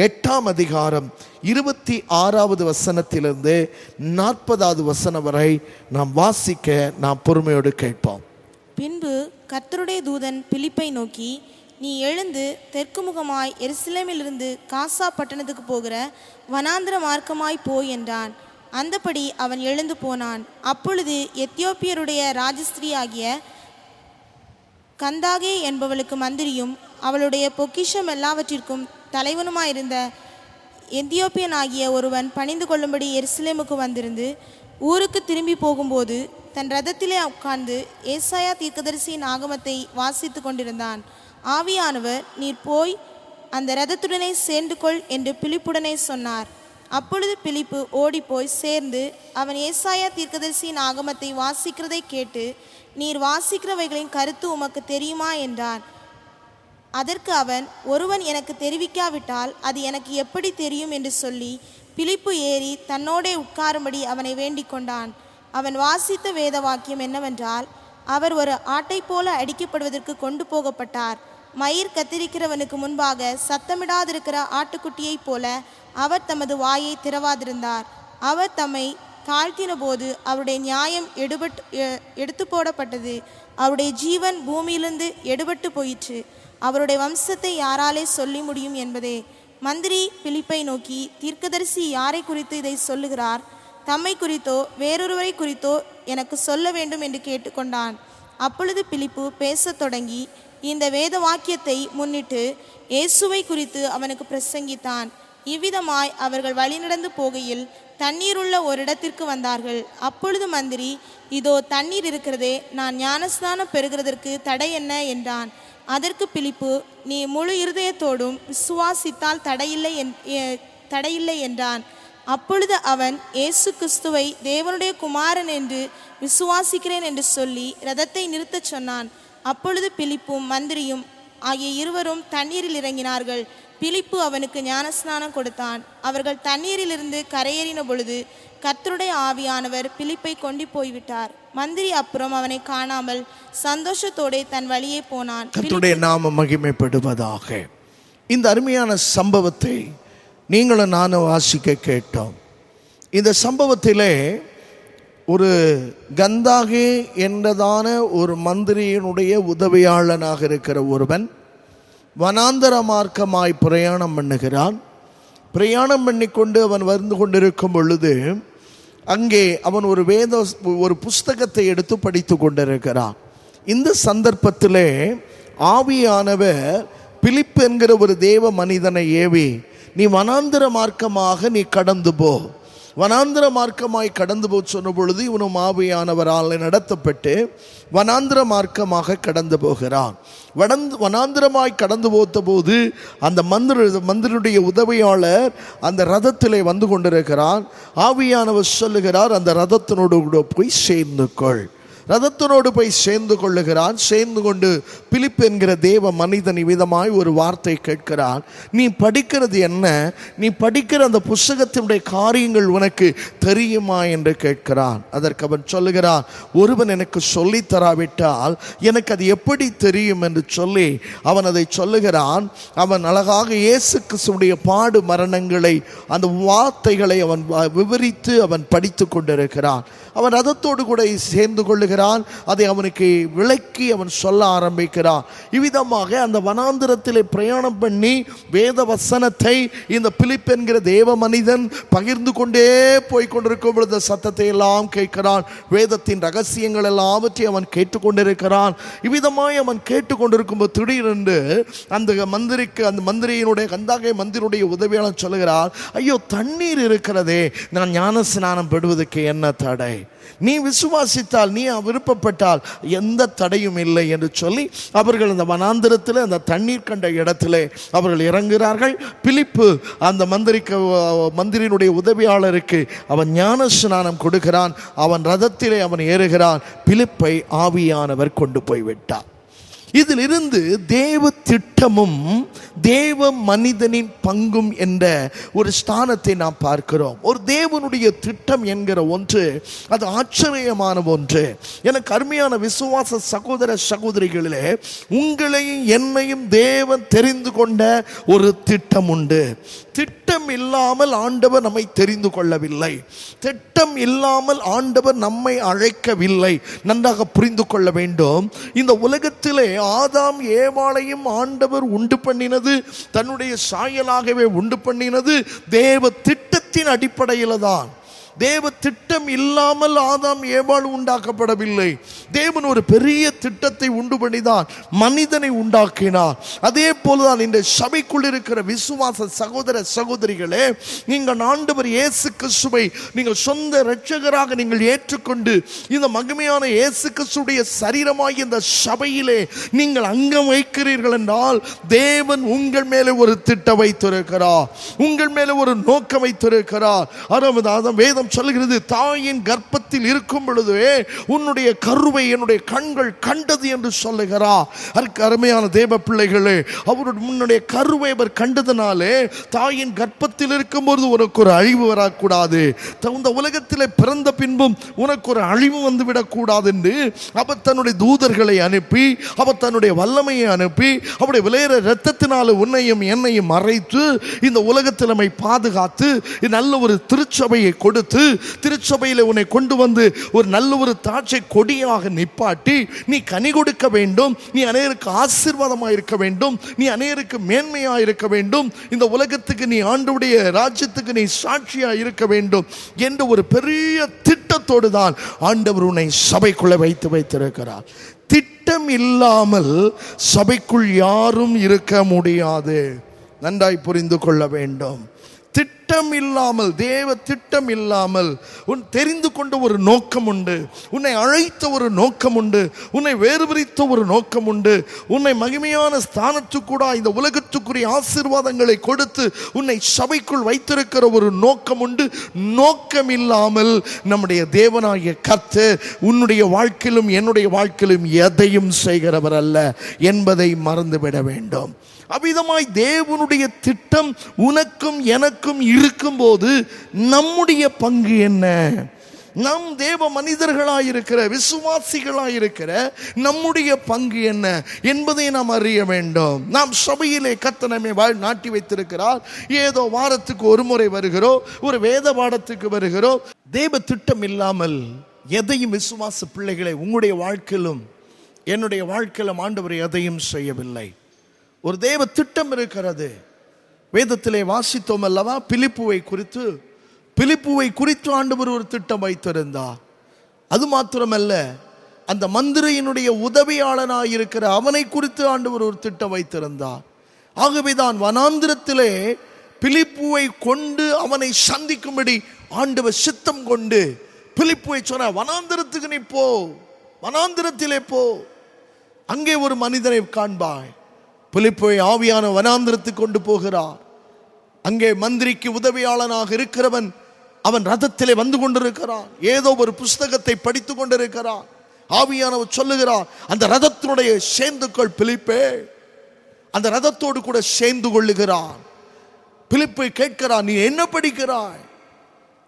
8ஆம் அதிகாரம் 26வது வசனத்திலிருந்து 40வது வசனம் வரை நாம் வாசிக்க நாம் பொறுமையோடு கேட்போம். பின்பு கர்த்தருடைய தூதன் பிலிப்பை நோக்கி, நீ எழுந்து தெற்கு முகமாய் எருசலேமிலிருந்து காசா பட்டணத்துக்கு போகிற வனாந்திர மார்க்கமாய் போய் என்றான். அந்தபடி அவன் எழுந்து போனான். அப்பொழுது எத்தியோப்பியருடைய ராஜஸ்திரீ ஆகிய கந்தாகே என்பவளுக்கு மந்திரியும் அவளுடைய பொக்கிஷம் எல்லாவற்றிற்கும் தலைவனுமாயிருந்த எத்தியோப்பியன் ஆகிய ஒருவன் பணிந்து கொள்ளும்படி எருசலேமுக்கு வந்திருந்து ஊருக்கு திரும்பி போகும்போது தன் ரதத்திலே உட்கார்ந்து ஏசாயா தீர்க்கதரிசியின் ஆகமத்தை வாசித்து கொண்டிருந்தான். ஆவியானவர், நீர் போய் அந்த ரதத்துடனே சேர்ந்து கொள் என்று பிலிப்புடனே சொன்னார். அப்பொழுது பிலிப்பு ஓடிப்போய் சேர்ந்து அவன் ஏசாயா தீர்க்கதரிசியின் ஆகமத்தை வாசிக்கிறதை கேட்டு, நீர் வாசிக்கிறவைகளின் கருத்து உமக்கு தெரியுமா என்றார். அதற்கு அவன், ஒருவன் எனக்கு தெரிவிக்காவிட்டால் அது எனக்கு எப்படி தெரியும் என்று சொல்லி பிலிப்பு ஏறி தன்னோடே உட்காரும்படி அவனை வேண்டிக் கொண்டான். அவன் வாசித்த வேத வாக்கியம் என்னவென்றால், அவர் ஒரு ஆட்டை போல அடிக்கப்படுவதற்கு கொண்டு போகப்பட்டார். மயிர் கத்திரிக்கிறவனுக்கு முன்பாக சத்தமிடாதிருக்கிற ஆட்டுக்குட்டியைப் போல அவர் தமது வாயை திறவாதிருந்தார். அவர் தம்மை தாழ்த்தின போது அவருடைய நியாயம் எடுத்து போடப்பட்டது. அவருடைய ஜீவன் பூமியிலிருந்து எடுபட்டு போயிற்று. அவருடைய வம்சத்தை யாராலே சொல்லி முடியும் என்பதே. மந்திரி பிலிப்பை நோக்கி, தீர்க்கதரிசி யாரை குறித்து இதை சொல்லுகிறார்? தம்மை குறித்தோ வேறொருவரை குறித்தோ எனக்கு சொல்ல வேண்டும் என்று கேட்டுக்கொண்டான். அப்பொழுது பிலிப்பு பேசத் தொடங்கி இந்த வேத வாக்கியத்தை முன்னிட்டு இயேசுவை குறித்து அவனுக்கு பிரசங்கித்தான். இவ்விதமாய் அவர்கள் வழிநடந்து போகையில் தண்ணீர் உள்ள ஒரு இடத்திற்கு வந்தார்கள். அப்பொழுது மந்திரி, இதோ தண்ணீர் இருக்கிறதே, நான் ஞானஸ்நானம் பெறுகிறதற்கு தடை என்ன என்றான். அதற்கு பிலிப்பு, நீ முழு இருதயத்தோடும் விசுவாசித்தால் தடையில்லை என்றான். அப்பொழுது அவன், இயேசு கிறிஸ்துவை தேவனுடைய குமாரன் என்று விசுவாசிக்கிறேன் என்று சொல்லி ரதத்தை நிறுத்தச் சொன்னான். அப்பொழுது பிலிப்பும் மந்திரியும் ஆகிய இருவரும் தண்ணீரில் இறங்கினார்கள். பிலிப்பு அவனுக்கு ஞானஸ்நானம் கொடுத்தான். அவர்கள் தண்ணீரிலிருந்து கரையேறின பொழுது கர்த்தருடைய ஆவியானவர் பிலிப்பை கொண்டு போய்விட்டார். மந்திரி அப்புறம் அவனை காணாமல் சந்தோஷத்தோടെ தன் வழியே போனான். கர்த்தருடைய நாமம் மகிமைப்படுவதாக. இந்த அருமையான சம்பவத்தை நீங்களும் நானும் வாசிக்க கேட்டோம். இந்த சம்பவத்திலே ஒரு கந்தாகே என்றதான ஒரு மந்திரியினுடைய உதவியாளனாக இருக்கிற ஒருவன் வனாந்தர மார்க்கமாய் பிரயாணம் பண்ணுகிறான். பிரயாணம் பண்ணிக்கொண்டு அவன் வந்து கொண்டிருக்கும் பொழுது அங்கே அவன் ஒரு புஸ்தகத்தை எடுத்து படித்து கொண்டிருக்கிறான். இந்த சந்தர்ப்பத்திலே ஆவியானவர் பிலிப்பு என்கிற ஒரு தேவ மனிதனை ஏவி, நீ வனாந்தர மார்க்கமாக நீ கடந்து போ. வனாந்திர மார்க்கமாய் கடந்து போ சொன்ன பொழுது இவனும் ஆவியானவரால் நடத்தப்பட்டு வனாந்திர மார்க்கமாக கடந்து போகிறான். வனாந்திரமாய் கடந்து போத்த போது அந்த மந்திரனுடைய உதவியாளர் அந்த ரதத்திலே வந்து கொண்டிருக்கிறான். ஆவியானவர் சொல்லுகிறார், அந்த ரதத்தினோடு கூட போய் சேர்ந்து கொள். ரதத்தினோடு போய் சேர்ந்து கொள்ளுகிறான். சேர்ந்து கொண்டு பிலிப்பு என்கிற தேவ மனிதன் விதமாய் ஒரு வார்த்தை கேட்கிறான். நீ படிக்கிறது என்ன? நீ படிக்கிற அந்த புஸ்தகத்தினுடைய காரியங்கள் உனக்கு தெரியுமா என்று கேட்கிறான். அதற்கு அவன் சொல்லுகிறான், ஒருவன் எனக்கு சொல்லி தராவிட்டால் எனக்கு அது எப்படி தெரியும் என்று சொல்லி அவன் அதை சொல்லுகிறான். அவன் அழகாக இயேசு கிறிஸ்துவுடைய பாடு மரணங்களை அந்த வார்த்தைகளை அவன் விவரித்து அவன் படித்து கொண்டிருக்கிறான். அவன் ரதத்தோடு கூட சேர்ந்து கொள்ளுகிறான். அதை அவனுக்கு விளக்கி அவன் சொல்ல ஆரம்பிக்கிறான். இவ்விதமாக அந்த வனாந்திரத்திலே பிரயாணம் பண்ணி வேத வசனத்தை இந்த பிலிப்பு என்கிற தேவ மனிதன் பகிர்ந்து கொண்டே போய் கொண்டிருக்கும் பொழுது சத்தத்தை எல்லாம் கேட்கிறான். வேதத்தின் ரகசியங்கள் எல்லாவற்றையும் அவன் கேட்டுக்கொண்டிருக்கிறான். இவ்விதமாய் அவன் கேட்டுக்கொண்டிருக்கும் போது திடீரென்று அந்த மந்திரியினுடைய கந்தாகே மந்திரியுடைய உதவியாளர் சொல்லுகிறார், ஐயோ தண்ணீர் இருக்கிறதே, நான் ஞான ஸ்நானம் பெறுவதற்கு என்ன தடை? நீ விசுவாசித்தால், நீ விருப்பப்பட்டால் எந்த தடையும் இல்லை என்று சொல்லி அவர்கள் அந்த வனாந்திரத்தில் அந்த தண்ணீர் கண்ட இடத்திலே அவர்கள் இறங்குகிறார்கள். பிலிப்பு அந்த மந்திரியினுடைய உதவியாளருக்கு அவன் ஞான ஸ்நானம் கொடுக்கிறான். அவன் ரதத்திலே அவன் ஏறுகிறான். பிலிப்பை ஆவியானவர் கொண்டு போய்விட்டார். இதிலிருந்து தேவ திட்டமும் தேவ மனிதனின் பங்கும் என்ற ஒரு ஸ்தானத்தை நாம் பார்க்கிறோம். ஒரு தேவனுடைய திட்டம் என்கிற ஒன்று அது ஆச்சரியமான ஒன்று. எனக்கு அருமையான விசுவாச சகோதர சகோதரிகளிலே, உங்களையும் என்னையும் தேவன் தெரிந்து கொண்ட ஒரு திட்டம் உண்டு. திட்டம் இல்லாமல் ஆண்டவர் நம்மை தெரிந்து கொள்ளவில்லை. திட்டம் இல்லாமல் ஆண்டவர் நம்மை அழைக்கவில்லை. நன்றாக புரிந்து கொள்ள வேண்டும். இந்த உலகத்திலே ஆதாம் ஏவாளையும் ஆண்டவர் உண்டு பண்ணினது, தன்னுடைய சாயலாகவே உண்டு பண்ணினது தேவ திட்டத்தின் அடிப்படையில் தான். தேவ திட்டம் இல்லாமல் ஆதாம் ஏவாள் உண்டாக்கப்படவில்லை. தேவன் ஒரு பெரிய திட்டத்தை உண்டு பண்ணிதான் மனிதனை உண்டாக்கினார். அதே போலதான் இந்த சபைக்குள் இருக்கிற விசுவாச சகோதர சகோதரிகளே, நீங்கள் ஆண்டவர் இயேசு கிறிஸ்துவை நீங்கள் சொந்த இரட்சகராக நீங்கள் ஏற்றுக்கொண்டு இந்த மகிமையான இயேசு கிறிஸ்துடைய சரீரமாகி இந்த சபையிலே நீங்கள் அங்கம் வைக்கிறீர்கள் என்றால் தேவன் உங்கள் மேலே ஒரு திட்டம் வைத்திருக்கிறார், உங்கள் மேலே ஒரு நோக்கம் வைத்திருக்கிறார். வேதம் வேதம் சொல்லுகிறது, தாயின் கர்ப்பத்தில் இருக்கும் பொழுதே உன்னுடைய கருவை என்னுடைய கண்கள் கண்டது என்று சொல்லுகிறார். அருமையான தேவ பிள்ளைகளே, அவருடைய முன்னுடைய கருவை அவர் கண்டதுனாலே தாயின் கர்ப்பத்தில் இருக்கும்போது உனக்கு ஒரு அழிவு வரக்கூடாது, இந்த உலகத்தில் பிறந்த பின்பும் உனக்கு ஒரு அழிவு வந்துவிடக்கூடாது என்று அவர் தன்னுடைய தூதர்களை அனுப்பி, அவர் தன்னுடைய வல்லமையை அனுப்பி, அவருடைய விளையிற இரத்தத்தினால உன்னையும் என்னையும் மறைத்து இந்த உலகத்தில் நம்மை பாதுகாத்து நல்ல ஒரு திருச்சபையை கொடுத்து, திருச்சபையில் உன்னை கொண்டு வந்து ஒரு நல்ல ஒரு தாட்சை கொடியாக நிப்பாட்டி, நீ கனி கொடுக்க வேண்டும், நீ அநேகருக்கு ஆசீர்வாதமாக இருக்க வேண்டும், நீ அநேகருக்கு மேன்மையாக இருக்க வேண்டும், இந்த உலகத்துக்கு நீ ஆண்டவருடைய ராஜ்யத்துக்கு நீ சாட்சியாக இருக்க வேண்டும் என்ற ஒரு பெரிய திட்டத்தோடு தான் ஆண்டவர் உன்னை சபைக்குள்ள வைத்திருக்கிறார். திட்டம் இல்லாமல் சபைக்குள் யாரும் இருக்க முடியாது. நன்றாய் புரிந்து கொள்ள வேண்டும். திட்டம் இல்லாமல், தேவ திட்டம் இல்லாமல், உன் தெரிந்து கொண்ட ஒரு நோக்கம் உண்டு, உன்னை அழைத்த ஒரு நோக்கம் உண்டு, உன்னை வேறுபிரித்த ஒரு நோக்கம் உண்டு, உன்னை மகிமையான ஸ்தானத்துக்கூட இந்த உலகத்துக்குரிய ஆசீர்வாதங்களை கொடுத்து உன்னை சபைக்குள் வைத்திருக்கிற ஒரு நோக்கம் உண்டு. நோக்கம் இல்லாமல் நம்முடைய தேவனாகிய கர்த்தர் உன்னுடைய வாழ்க்கையிலும் என்னுடைய வாழ்க்கையிலும் எதையும் செய்கிறவர் அல்ல என்பதை மறந்துவிட வேண்டும். அவ்விதமாய் தேவனுடைய திட்டம் உனக்கும் எனக்கும் இருக்கும்போது நம்முடைய பங்கு என்ன? நம் தேவ மனிதர்களாயிருக்கிற விசுவாசிகளாயிருக்கிற நம்முடைய பங்கு என்ன என்பதை நாம் அறிய வேண்டும். நாம் சபையிலே கர்த்தர் நம்மை நாட்டி வைத்திருக்கிறார். ஏதோ வாரத்துக்கு ஒரு முறை வருகிறோம், ஒரு வேத பாடத்துக்கு வருகிறோம். தேவ திட்டம் இல்லாமல் எதையும் விசுவாச பிள்ளைகளை உங்களுடைய வாழ்க்கையிலும் என்னுடைய வாழ்க்கையிலும் ஆண்டவர் எதையும் செய்யவில்லை. ஒரு தேவ திட்டம் இருக்கிறது. வேதத்திலே வாசித்தோம் அல்லவா, பிலிப்புவை குறித்து ஆண்டவர் ஒரு திட்டம் வைத்திருந்தார். அது மாத்திரமல்ல, அந்த மந்திரியினுடைய உதவியாளனாய் இருக்கிற அவனை குறித்து ஆண்டவர் ஒரு திட்டம் வைத்திருந்தார். ஆகவேதான் வனாந்திரத்திலே பிலிப்புவை கொண்டு அவனை சந்திக்கும்படி ஆண்டவர் சித்தம் கொண்டு பிலிப்புவை சொன்ன, வனாந்திரத்துக்கு நீ போ, வனாந்திரத்திலே போ, அங்கே ஒரு மனிதனை காண்பாய். பிலிப்புவை ஆவியான வனாந்திரத்துக்கு கொண்டு போகிறார். அங்கே மந்திரிக்கு உதவியாளனாக இருக்கிறவன் அவன் ரதத்திலே வந்து கொண்டிருக்கிறான். ஏதோ ஒரு புஸ்தகத்தை படித்து கொண்டிருக்கிறான். ஆவியானவர் சொல்லுகிறார், அந்த ரதத்தினுடைய சேர்ந்துக்கள் பிலிப்பே. அந்த ரதத்தோடு கூட சேர்ந்து கொள்ளுகிறான். பிலிப்பை கேட்கிறான், நீ என்ன படிக்கிறாய்?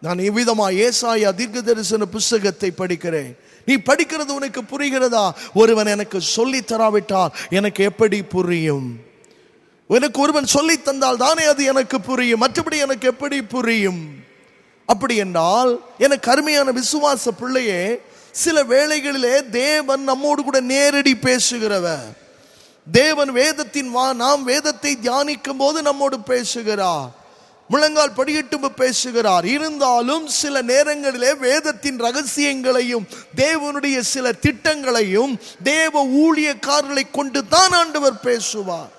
நான் இவ்விதமாக ஏசாயா தீர்க்கதரிசன புஸ்தகத்தை படிக்கிறேன். நீ படிக்கிறது உனக்கு புரிகிறதா? ஒருவன் எனக்கு சொல்லி தராவிட்டால் எனக்கு எப்படி புரியும்? எனக்கு ஒருவன் சொல்லி தந்தால் தானே அது எனக்கு புரியும், மற்றபடி எனக்கு எப்படி புரியும்? அப்படி என்றால் எனக்கு அருமையான விசுவாச பிள்ளையே, சில வேளைகளிலே தேவன் நம்மோடு கூட நேரடி பேசுகிறவர். தேவன் வேதத்தின் நாம் வேதத்தை தியானிக்கும் போது நம்மோடு பேசுகிறார், முழங்கால் படியிட்டு பேசுகிறார். இருந்தாலும் சில நேரங்களிலே வேதத்தின் ரகசியங்களையும் தேவனுடைய சில திட்டங்களையும் தேவ ஊழியக்காரர்களை கொண்டு தான் ஆண்டவர் பேசுவார்.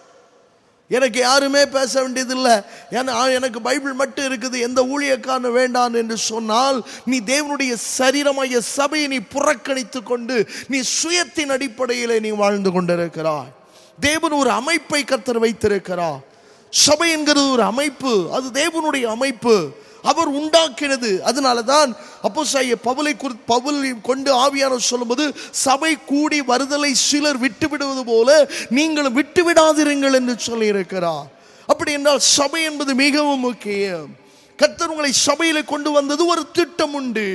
எனக்கு யாருமே பேச வேண்டியதில்லை, ஏன்னா எனக்கு பைபிள் மட்டும் இருக்குது, எந்த ஊழியக்காரன் வேண்டாம் என்று சொன்னால் நீ தேவனுடைய சரீரமாகிய சபையை நீ புறக்கணித்து கொண்டு நீ சுயத்தின் அடிப்படையிலே நீ வாழ்ந்து கொண்டிருக்கிறாய். தேவன் ஒரு அமைப்பை கர்த்தர் வைத்திருக்கிறார். சபை என்கிறது ஒரு அமைப்பு, அது தேவனுடைய அமைப்பு, அவர் உண்டாக்கினது. அதனால தான் அப்போஸ்தலனாகிய பவுலை கொண்டு ஆவியானவர் சொல்லும்போது, சபை கூடி வருதலை சிலர் விட்டுவிடுவது போல நீங்களும் விட்டுவிடாதிருங்கள் என்று சொல்லி இருக்கிறார். அப்படி என்றால் சபை என்பது மிகவும் முக்கியம். கர்த்தர் உங்களை சபையில கொண்டு வந்தது ஒரு திட்டம் உண்டு,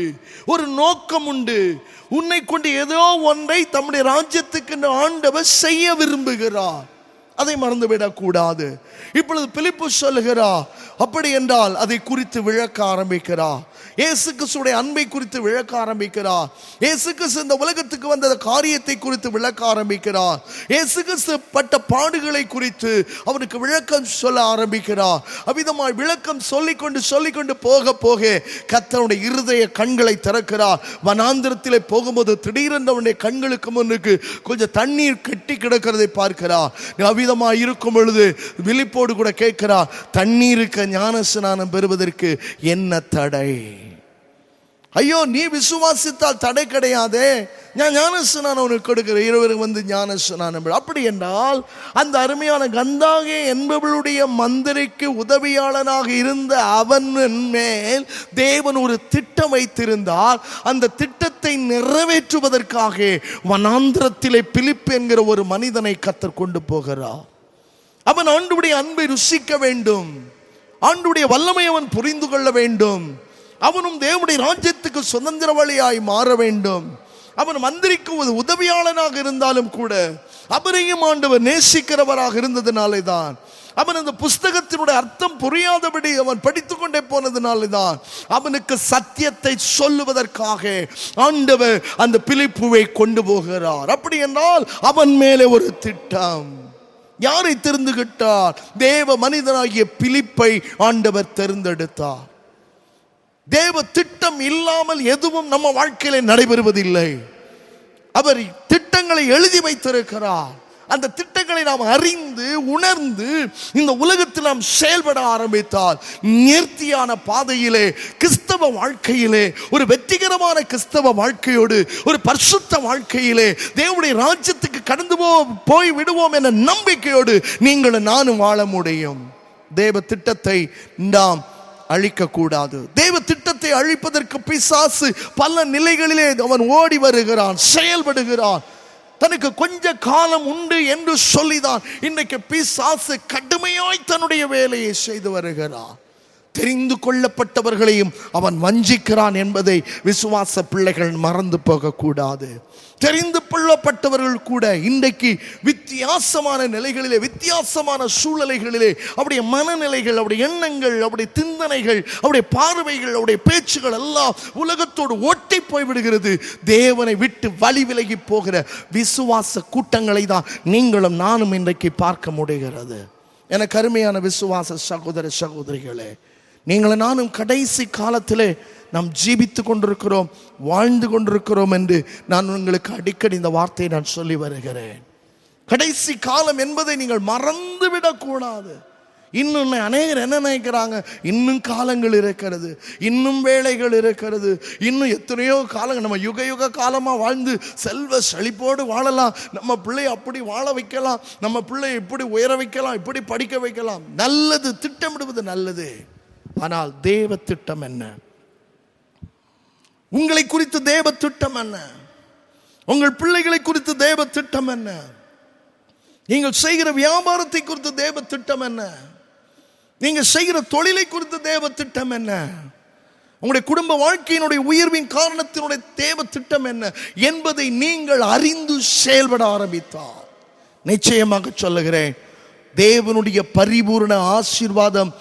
ஒரு நோக்கம் உண்டு. உன்னை கொண்டு ஏதோ ஒன்றை தம்முடைய ராஜ்யத்துக்கு ஆண்டவர் செய்ய விரும்புகிறார். அதை மறந்துவிடக் கூடாது. இப்பொழுது பிலிப்பு சொல்லுகிறார், அப்படி என்றால் அதை குறித்து விளக்க ஆரம்பிக்கிறார். இயேசு கிறிஸ்துவுடைய அன்பை குறித்து விளக்க ஆரம்பிக்கிறார். இயேசு கிறிஸ்து இந்த உலகத்துக்கு வந்த காரியத்தை குறித்து விளக்க ஆரம்பிக்கிறார். இயேசு கிறிஸ்து பட்ட பாடுகளை குறித்து அவனுக்கு விளக்கம் சொல்ல ஆரம்பிக்கிறார். அவ்விதமாய் விளக்கம் சொல்லிக்கொண்டு போக போக கர்த்தருடைய இருதய கண்களை திறக்கிறார். வனாந்திரத்திலே போகும்போது திடீரென்று அவனுடைய கண்களுக்கு முன்னுக்கு கொஞ்சம் தண்ணீர் கெட்டி கிடக்கிறதை பார்க்கிறார். அவ்விதமாய் இருக்கும் பொழுது விழிப்போடு கூட கேட்கிறார், தண்ணீருக்கு ஞான ஸ்நானம் பெறுவதற்கு என்ன தடை? ஐயோ நீ விசுவாசித்தால் தடை கிடையாதே, நான் ஞானஸ்நானம் உனக்கு கொடுக்கிறேன், இருவரும் வந்து ஞானஸ்நானம். அப்படி என்றால் அந்த அருமையான கந்தாகே என்பவளுடைய மந்திரிக்கு உதவியாளனாக இருந்த அவன் மேல் தேவன் ஒரு திட்டம் வைத்திருந்தால் அந்த திட்டத்தை நிறைவேற்றுவதற்காக வனாந்திரத்திலே பிலிப்பு என்கிற ஒரு மனிதனை கர்த்தர் கொண்டு போகிறார். அவன் ஆண்டவருடைய அன்பை ருசிக்க வேண்டும், ஆண்டவருடைய வல்லமை அவன் புரிந்து கொள்ள வேண்டும், அவனும் தேவனுடைய ராஜ்யத்துக்கு சுதந்திரவாளியாய் மாற வேண்டும். அவன் மந்திரிக்கு ஒரு உதவியாளனாக இருந்தாலும் கூட அவரையும் ஆண்டவர் நேசிக்கிறவராக இருந்ததினாலே தான், அவன் அந்த புஸ்தகத்தினுடைய அர்த்தம் புரியாதபடி அவன் படித்துக் கொண்டே போனதினாலே தான் அவனுக்கு சத்தியத்தை சொல்லுவதற்காக ஆண்டவர் அந்த பிலிப்புவை கொண்டு போகிறார். அப்படி என்றால் அவன் மேலே ஒரு திட்டம். யாரை தெரிந்துகிட்டார்? தேவ மனிதனாகிய பிலிப்பை ஆண்டவர் தெரிந்தெடுத்தார். தேவ திட்டம் இல்லாமல் எதுவும் நம்ம வாழ்க்கையில நடைபெறுவதில்லை. அவர் திட்டங்களை எழுதி வைத்திருக்கிறார். அந்த திட்டங்களை நாம் அறிந்து உணர்ந்து இந்த உலகத்தில் நாம் செயல்பட ஆரம்பித்தால் நேர்த்தியான பாதையிலே கிறிஸ்தவ வாழ்க்கையிலே ஒரு வெற்றிகரமான கிறிஸ்தவ வாழ்க்கையோடு ஒரு பரிசுத்த வாழ்க்கையிலே தேவனுடைய ராஜ்யத்துக்கு கடந்து போய் விடுவோம் என்ற நம்பிக்கையோடு நீங்களும் நானும் வாழ முடியும். தேவ திட்டத்தை நாம் அழிக்க கூடாது. தேவ திட்டத்தை அழிப்பதற்கு பிசாசு பல நிலைகளிலே அவன் ஓடி வருகிறான், செயல்படுகிறான். தனக்கு கொஞ்ச காலம் உண்டு என்று சொல்லிதான் இன்றைக்கு பிசாசு கடுமையாய் தன்னுடைய வேலையை செய்து வருகிறான். தெரிந்து கொள்ளப்பட்டவர்களையும் அவன் வஞ்சிக்கிறான் என்பதை விசுவாச பிள்ளைகள் மறந்து போகக்கூடாது. தெரிந்து கொள்ளப்பட்டவர்கள் கூட இன்றைக்கு வித்தியாசமான நிலைகளிலே, வித்தியாசமான சூழ்நிலைகளிலே அவருடைய மனநிலைகள், அவருடைய எண்ணங்கள், அவருடைய சிந்தனைகள், அவருடைய பார்வைகள், அவருடைய பேச்சுகள் எல்லாம் உலகத்தோடு ஓட்டி போய்விடுகிறது. தேவனை விட்டு வழி விலகி போகிற விசுவாச கூட்டங்களை தான் நீங்களும் நானும் இன்றைக்கு பார்க்க முடிகிறது. எனக்கு அருமையான விசுவாச சகோதர சகோதரிகளே, நீங்களும் நானும் கடைசி காலத்திலே நாம் ஜீவித்து கொண்டிருக்கிறோம், வாழ்ந்து கொண்டிருக்கிறோம் என்று நான் உங்களுக்கு அடிக்கடி இந்த வார்த்தையை நான் சொல்லி வருகிறேன். கடைசி காலம் என்பதை நீங்கள் மறந்துவிடக்கூடாது. இன்னும் அநேகர் என்ன நினைக்கிறாங்க, இன்னும் காலங்கள் இருக்கிறது, இன்னும் வேலைகள் இருக்கிறது, இன்னும் எத்தனையோ காலங்கள், நம்ம யுக யுக காலமாக வாழ்ந்து செல்வ செழிப்போடு வாழலாம், நம்ம பிள்ளை அப்படி வாழ வைக்கலாம், நம்ம பிள்ளை இப்படி உயர வைக்கலாம், இப்படி படிக்க வைக்கலாம். நல்லது, திட்டமிடுவது நல்லது. ஆனால் தேவ திட்டம் என்ன? உங்களை குறித்து தேவ திட்டம் என்ன? உங்கள் பிள்ளைகளை குறித்து தேவ திட்டம் என்ன? நீங்கள் செய்கிற வியாபாரத்தை குறித்து தேவ திட்டம் என்ன? நீங்கள் செய்கிற தொழிலை குறித்து தேவ திட்டம் என்ன? உங்களுடைய குடும்ப வாழ்க்கையினுடைய உயர்வின் காரணத்தினுடைய தேவ திட்டம் என்ன என்பதை நீங்கள் அறிந்து செயல்பட ஆரம்பித்தார் நிச்சயமாக சொல்லுகிறேன், தேவனுடைய பரிபூர்ண ஆசீர்வாதம்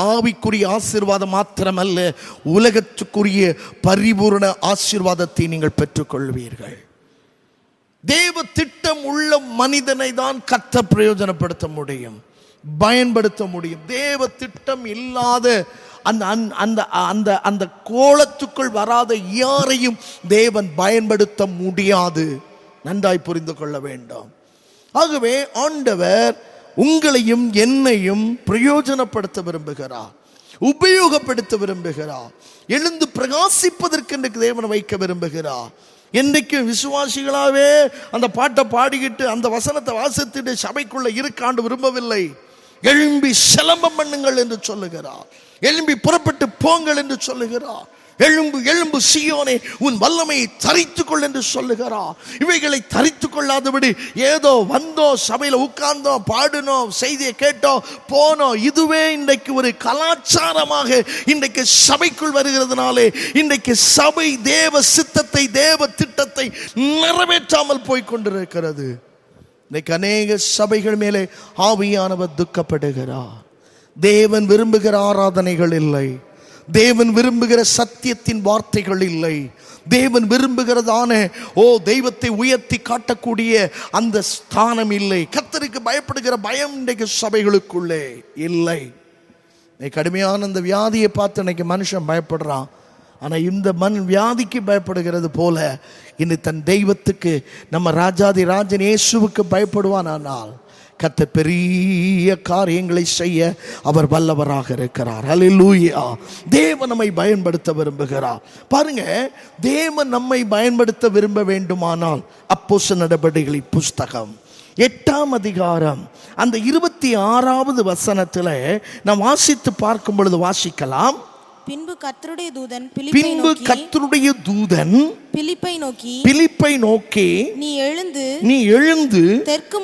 ஆவிக்குரிய ஆசீர்வாதம் மாத்திரமல்ல, உலகத்துக்குரிய பரிபூர்ண ஆசீர்வாதத்தை நீங்கள் பெற்றுக்கொள்வீர்கள். தேவ திட்டம் உள்ள மனிதனை தான் கர்த்தர் பிரயோஜனப்படுத்த முடியும், பயன்படுத்த முடியும். தேவ திட்டம் இல்லாத அந்த கோலத்துக்குள் வராத யாரையும் தேவன் பயன்படுத்த முடியாது. நன்றாய் புரிந்து கொள்ள வேண்டும். ஆகவே ஆண்டவர் உங்களையும் என்னையும் பிரயோஜனப்படுத்த விரும்புகிறார், உபயோகப்படுத்த விரும்புகிறார், எழுந்து பிரகாசிப்பதற்கு தேவனை வைக்க விரும்புகிறார். என்றைக்கு விசுவாசிகளாவே அந்த பாட்டை பாடிக்கிட்டு அந்த வசனத்தை வாசித்துட்டு சபைக்குள்ள இருக்காண்டு விரும்பவில்லை. எழும்பி சிலம்பம் பண்ணுங்கள் என்று சொல்லுகிறார், எழும்பி புறப்பட்டு போங்கள் என்று சொல்லுகிறார். எழும்பு எழும்பு சீயோனே, உன் வல்லமையை தரித்துக்கொள் என்று சொல்லுகிறார். இவைகளை தரித்து கொள்ளாதபடி ஏதோ வந்தோம், சபையில் உட்கார்ந்தோம், பாடினோம், செய்தியை கேட்டோம், போனோம், இதுவே இன்றைக்கு ஒரு கலாச்சாரமாக இன்றைக்கு சபைக்குள் வருகிறதுனாலே இன்றைக்கு சபை தேவ சித்தத்தை, தேவ திட்டத்தை நிறைவேற்றாமல் போய்கொண்டிருக்கிறது. இன்றைக்கு அநேக சபைகள் மேலே ஆவியானவர் துக்கப்படுகிறார். தேவன் விரும்புகிற ஆராதனைகள் இல்லை, தேவன் விரும்புகிற சத்தியத்தின் வார்த்தைகள் இல்லை, தேவன் விரும்புகிறதான தெய்வத்தை உயர்த்தி காட்டக்கூடிய அந்த ஸ்தானம் இல்லை. கர்த்தருக்கு பயப்படுகிற பயம் இன்றைக்கு சபைகளுக்குள்ளே இல்லை. கடுமையான அந்த வியாதியை பார்த்து இன்னைக்கு மனுஷன் பயப்படுறான். ஆனால் இந்த வியாதிக்கு பயப்படுகிறது போல இன்று தன் தெய்வத்துக்கு, நம்ம ராஜாதி ராஜன் இயேசுவுக்கு பயப்படுவான். ஆனால் கர்த்தர் பெரிய காரியங்களை செய்ய அவர் வல்லவராக இருக்கிறார். ஹல்லேலூயா. தேவன் நம்மை பயன்படுத்த விரும்புகிறார். பாருங்க, தேவன் நம்மை பயன்படுத்த விரும்ப வேண்டுமானால் அப்போஸ்தலர் நடபடிகளின் புஸ்தகம் 8ஆம் அதிகாரம் அந்த 26வது வசனத்தில் நாம் வாசித்து பார்க்கும் பொழுது வாசிக்கலாம். பின்பு கர்த்தருடைய தூதன் பிலிப்பை நோக்கி நீ எழுந்து தெற்கு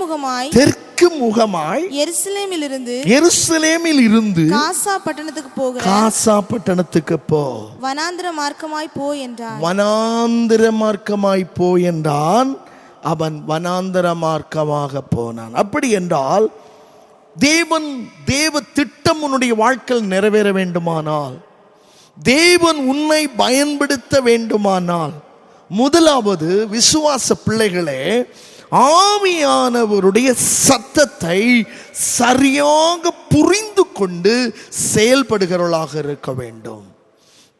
முகமாய் எருசலேமில் இருந்து காசா பட்டணத்துக்கு போ, வனாந்திர மார்க்கமாய் போ என்றான். அவன் வனாந்தர மார்க்கமாக போனான். அப்படி என்றால் தேவ திட்டம் உன்னுடைய வாழ்க்கையில் நிறைவேற வேண்டுமானால், தேவன் உன்னை பயன்படுத்த வேண்டுமானால், முதலாவது விசுவாச பிள்ளைகளே, ஆவியானவருடைய சத்தத்தை சரியாக புரிந்து கொண்டு செயல்படுகிறவர்களாக இருக்க வேண்டும்.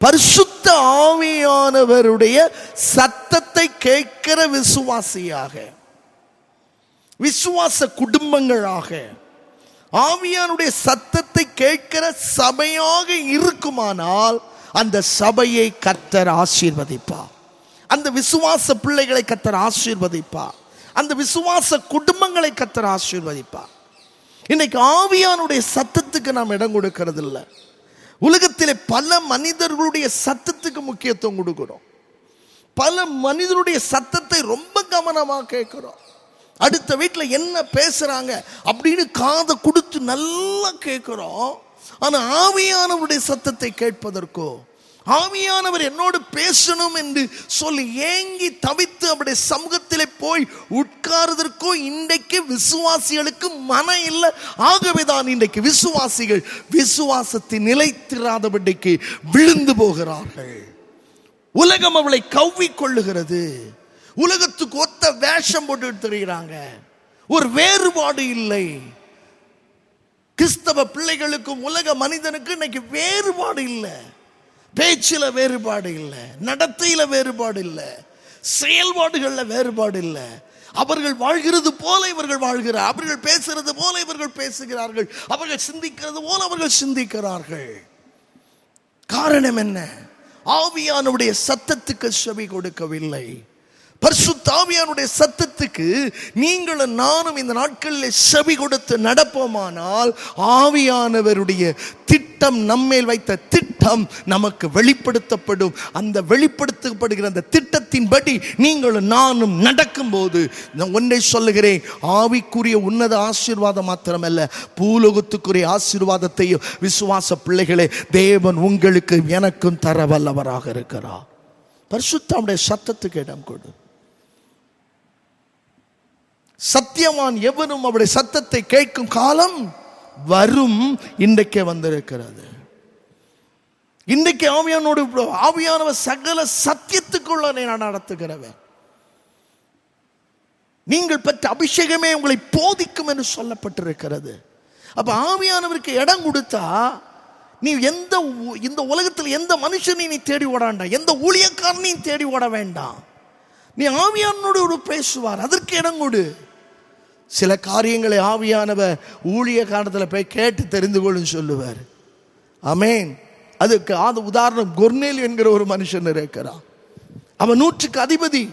பரிசுத்த ஆவியானவருடைய சத்தத்தை கேட்கிற விசுவாசியாக, விசுவாச குடும்பங்களாக, ஆவியானுடைய சத்தத்தை கேட்கிற சபையாக இருக்குமானால் அந்த சபையை கர்த்தர் ஆசீர்வதிப்பார். அந்த விசுவாச பிள்ளைகளை கர்த்தர் ஆசீர்வதிப்பார். அந்த விசுவாச குடும்பங்களை கர்த்தர் ஆசீர்வதிப்பார். இன்னைக்கு ஆவியானுடைய சத்தத்துக்கு நாம் இடம் கொடுக்கிறது இல்லை. உலகத்திலே பல மனிதர்களுடைய சத்தத்துக்கு முக்கியத்துவம் கொடுக்கிறோம். பல மனிதருடைய சத்தத்தை ரொம்ப கவனமாக கேட்கிறோம். அடுத்த வீட்டில் என்ன பேசுறாங்க அப்படின்னு காதை கொடுத்து நல்லா கேட்கிறோம். ஆனா ஆவியானவருடைய சத்தத்தை கேட்பதற்கோ, ஆவியானவர் என்னோடு பேசணும் என்று சொல்லி ஏங்கி தவித்து அவருடைய சமூகத்திலே போய் உட்கார்வதற்கோ இன்றைக்கு விசுவாசிகளுக்கு மனம் இல்லை. ஆகவேதான் இன்றைக்கு விசுவாசிகள் விசுவாசத்தை நிலைத்திராதபடிக்கு விழுந்து போகிறார்கள். உலகம் அவளை கவ்விக்கொள்ளுகிறது. உலகத்துக்கு ஒத்த வேஷம் போட்டு தெரிகிறாங்க. ஒரு வேறுபாடு இல்லை. கிறிஸ்தவ பிள்ளைகளுக்கும் உலக மனிதனுக்கு இன்னைக்கு வேறுபாடு இல்லை. பேச்சில் வேறுபாடு இல்லை, நடத்தையில வேறுபாடு இல்லை, செயல்பாடுகளில் வேறுபாடு இல்லை. அவர்கள் வாழ்கிறது போல இவர்கள் வாழ்கிறார், அவர்கள் பேசுறது போல இவர்கள் பேசுகிறார்கள், அவர்கள் சிந்திக்கிறது போல அவர்கள் சிந்திக்கிறார்கள். காரணம் என்ன? ஆவியானுடைய சத்தத்துக்கு செவி கொடுக்கவில்லை. பரிசுத்த ஆவியானுடைய சத்தத்துக்கு நீங்களும் நானும் இந்த நாட்களில் செவி கொடுத்து நடப்போமானால் ஆவியானவருடைய திட்டம், நம்மேல் வைத்த திட்டம் நமக்கு வெளிப்படுத்தப்படும். அந்த வெளிப்படுத்தப்படுகிற அந்த திட்டத்தின்படி நீங்களும் நானும் நடக்கும்போது நான் ஒன்றை சொல்லுகிறேன், ஆவிக்குரிய உன்னத ஆசீர்வாதம் மாத்திரமல்ல, பூலோகத்துக்குரிய ஆசீர்வாதத்தையும் விசுவாச பிள்ளைகளே தேவன் உங்களுக்கு எனக்கும் தர வல்லவராக இருக்கிறார். பரிசுத்தமுடைய சத்தத்துக்கு இடம் கொடு. சத்தியவான் எவனும் அவருடைய சத்தத்தை கேட்கும் காலம் வரும். இன்றைக்கே வந்திருக்கிறது. இன்றைக்கு ஆவியானவர் சகல சத்தியத்துக்குள்ள நடத்துகிறவர். நீங்கள் பெற்ற அபிஷேகமே உங்களை போதிக்கும் என்று சொல்லப்பட்டிருக்கிறது. அப்ப ஆவியானவருக்கு இடம் கொடுத்தா நீ இந்த உலகத்தில் எந்த மனுஷனையும் நீ தேடி ஓட வேண்டாம், எந்த ஊழியக்காரனையும் தேடி ஓட வேண்டாம். நீ ஆவியானோடு பேசுவார், அதற்கு இடம் கொடு. சில காரியங்களை ஆவியானவர் ஊழிய காலத்தில் போய் கேட்டு தெரிந்து கொள்ளுன்னு சொல்லுவார். ஆமென். அதுக்கு உதாரணம் கொர்நேலியு என்கிற ஒரு மனுஷன் இருக்கிறான். அவன் 100க்கு அதிபதி.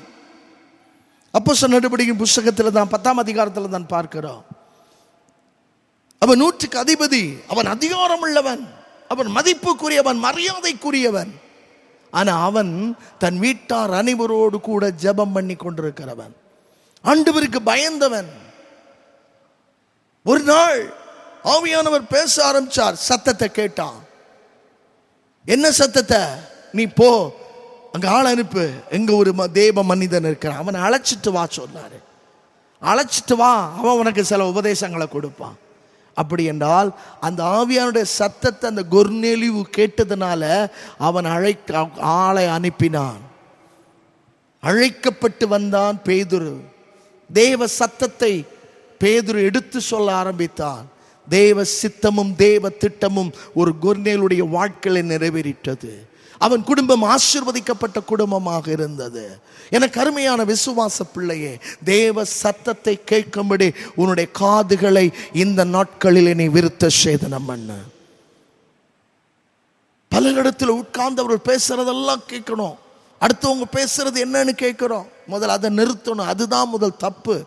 அப்போஸ்தலர் நடபடிகளின் புத்தகத்தில் தான் 10ஆம் அதிகாரத்தில் தான் பார்க்கிறோம். அவன் 100க்கு அதிபதி. அவன் அதிகாரம் உள்ளவன், அவன் மதிப்புக்குரியவன், மரியாதைக்குரியவன். ஆனா அவன் தன் வீட்டார் அனைவரோடு கூட ஜெபம் பண்ணி கொண்டிருக்கிறவன், ஆண்டவருக்கு பயந்தவன். ஒரு நாள் ஆவியானவர் பேச ஆரம்பிச்சார். சத்தத்தை கேட்டான். என்ன சத்தத்தை? நீ போ, அங்க ஆள் அனுப்பு, எங்க ஒரு தேவ மனிதன் இருக்கிறான், அவனை அழைச்சிட்டு வா சொன்னாரு. அழைச்சிட்டு வா, அவன் உனக்கு சில உபதேசங்களை கொடுப்பான். அப்படி என்றால் அந்த ஆவியானுடைய சத்தத்தை அந்த கொர்நேலியு கேட்டதுனால அவன் ஆளை அனுப்பினான். அழைக்கப்பட்டு வந்தான் பேதுரு. தேவ சத்தத்தை பேதுரு எடுத்து சொல்ல ஆரம்பித்தான். தேவ சித்தமும் தேவ திட்டமும் ஒரு கொர்நேலியுடைய வாழ்க்கையில் நிறைவேறிட்டது. அவன் குடும்பம் ஆசீர்வதிக்கப்பட்ட குடும்பமாக இருந்தது. எனக்கு அருமையான விசுவாச பிள்ளையே, தேவ சத்தத்தை கேட்கும்படி உன்னுடைய காதுகளை இந்த நாட்களில் நீ விருத்த சேதனம் பண்ணு. பல இடத்துல உட்கார்ந்து அவர்கள் பேசுறதெல்லாம் கேட்கணும். அடுத்தவங்க பேசுறது என்னன்னு கேட்கிறோம். முதல் அதை நிறுத்தணும். அதுதான் முதல் தப்பு.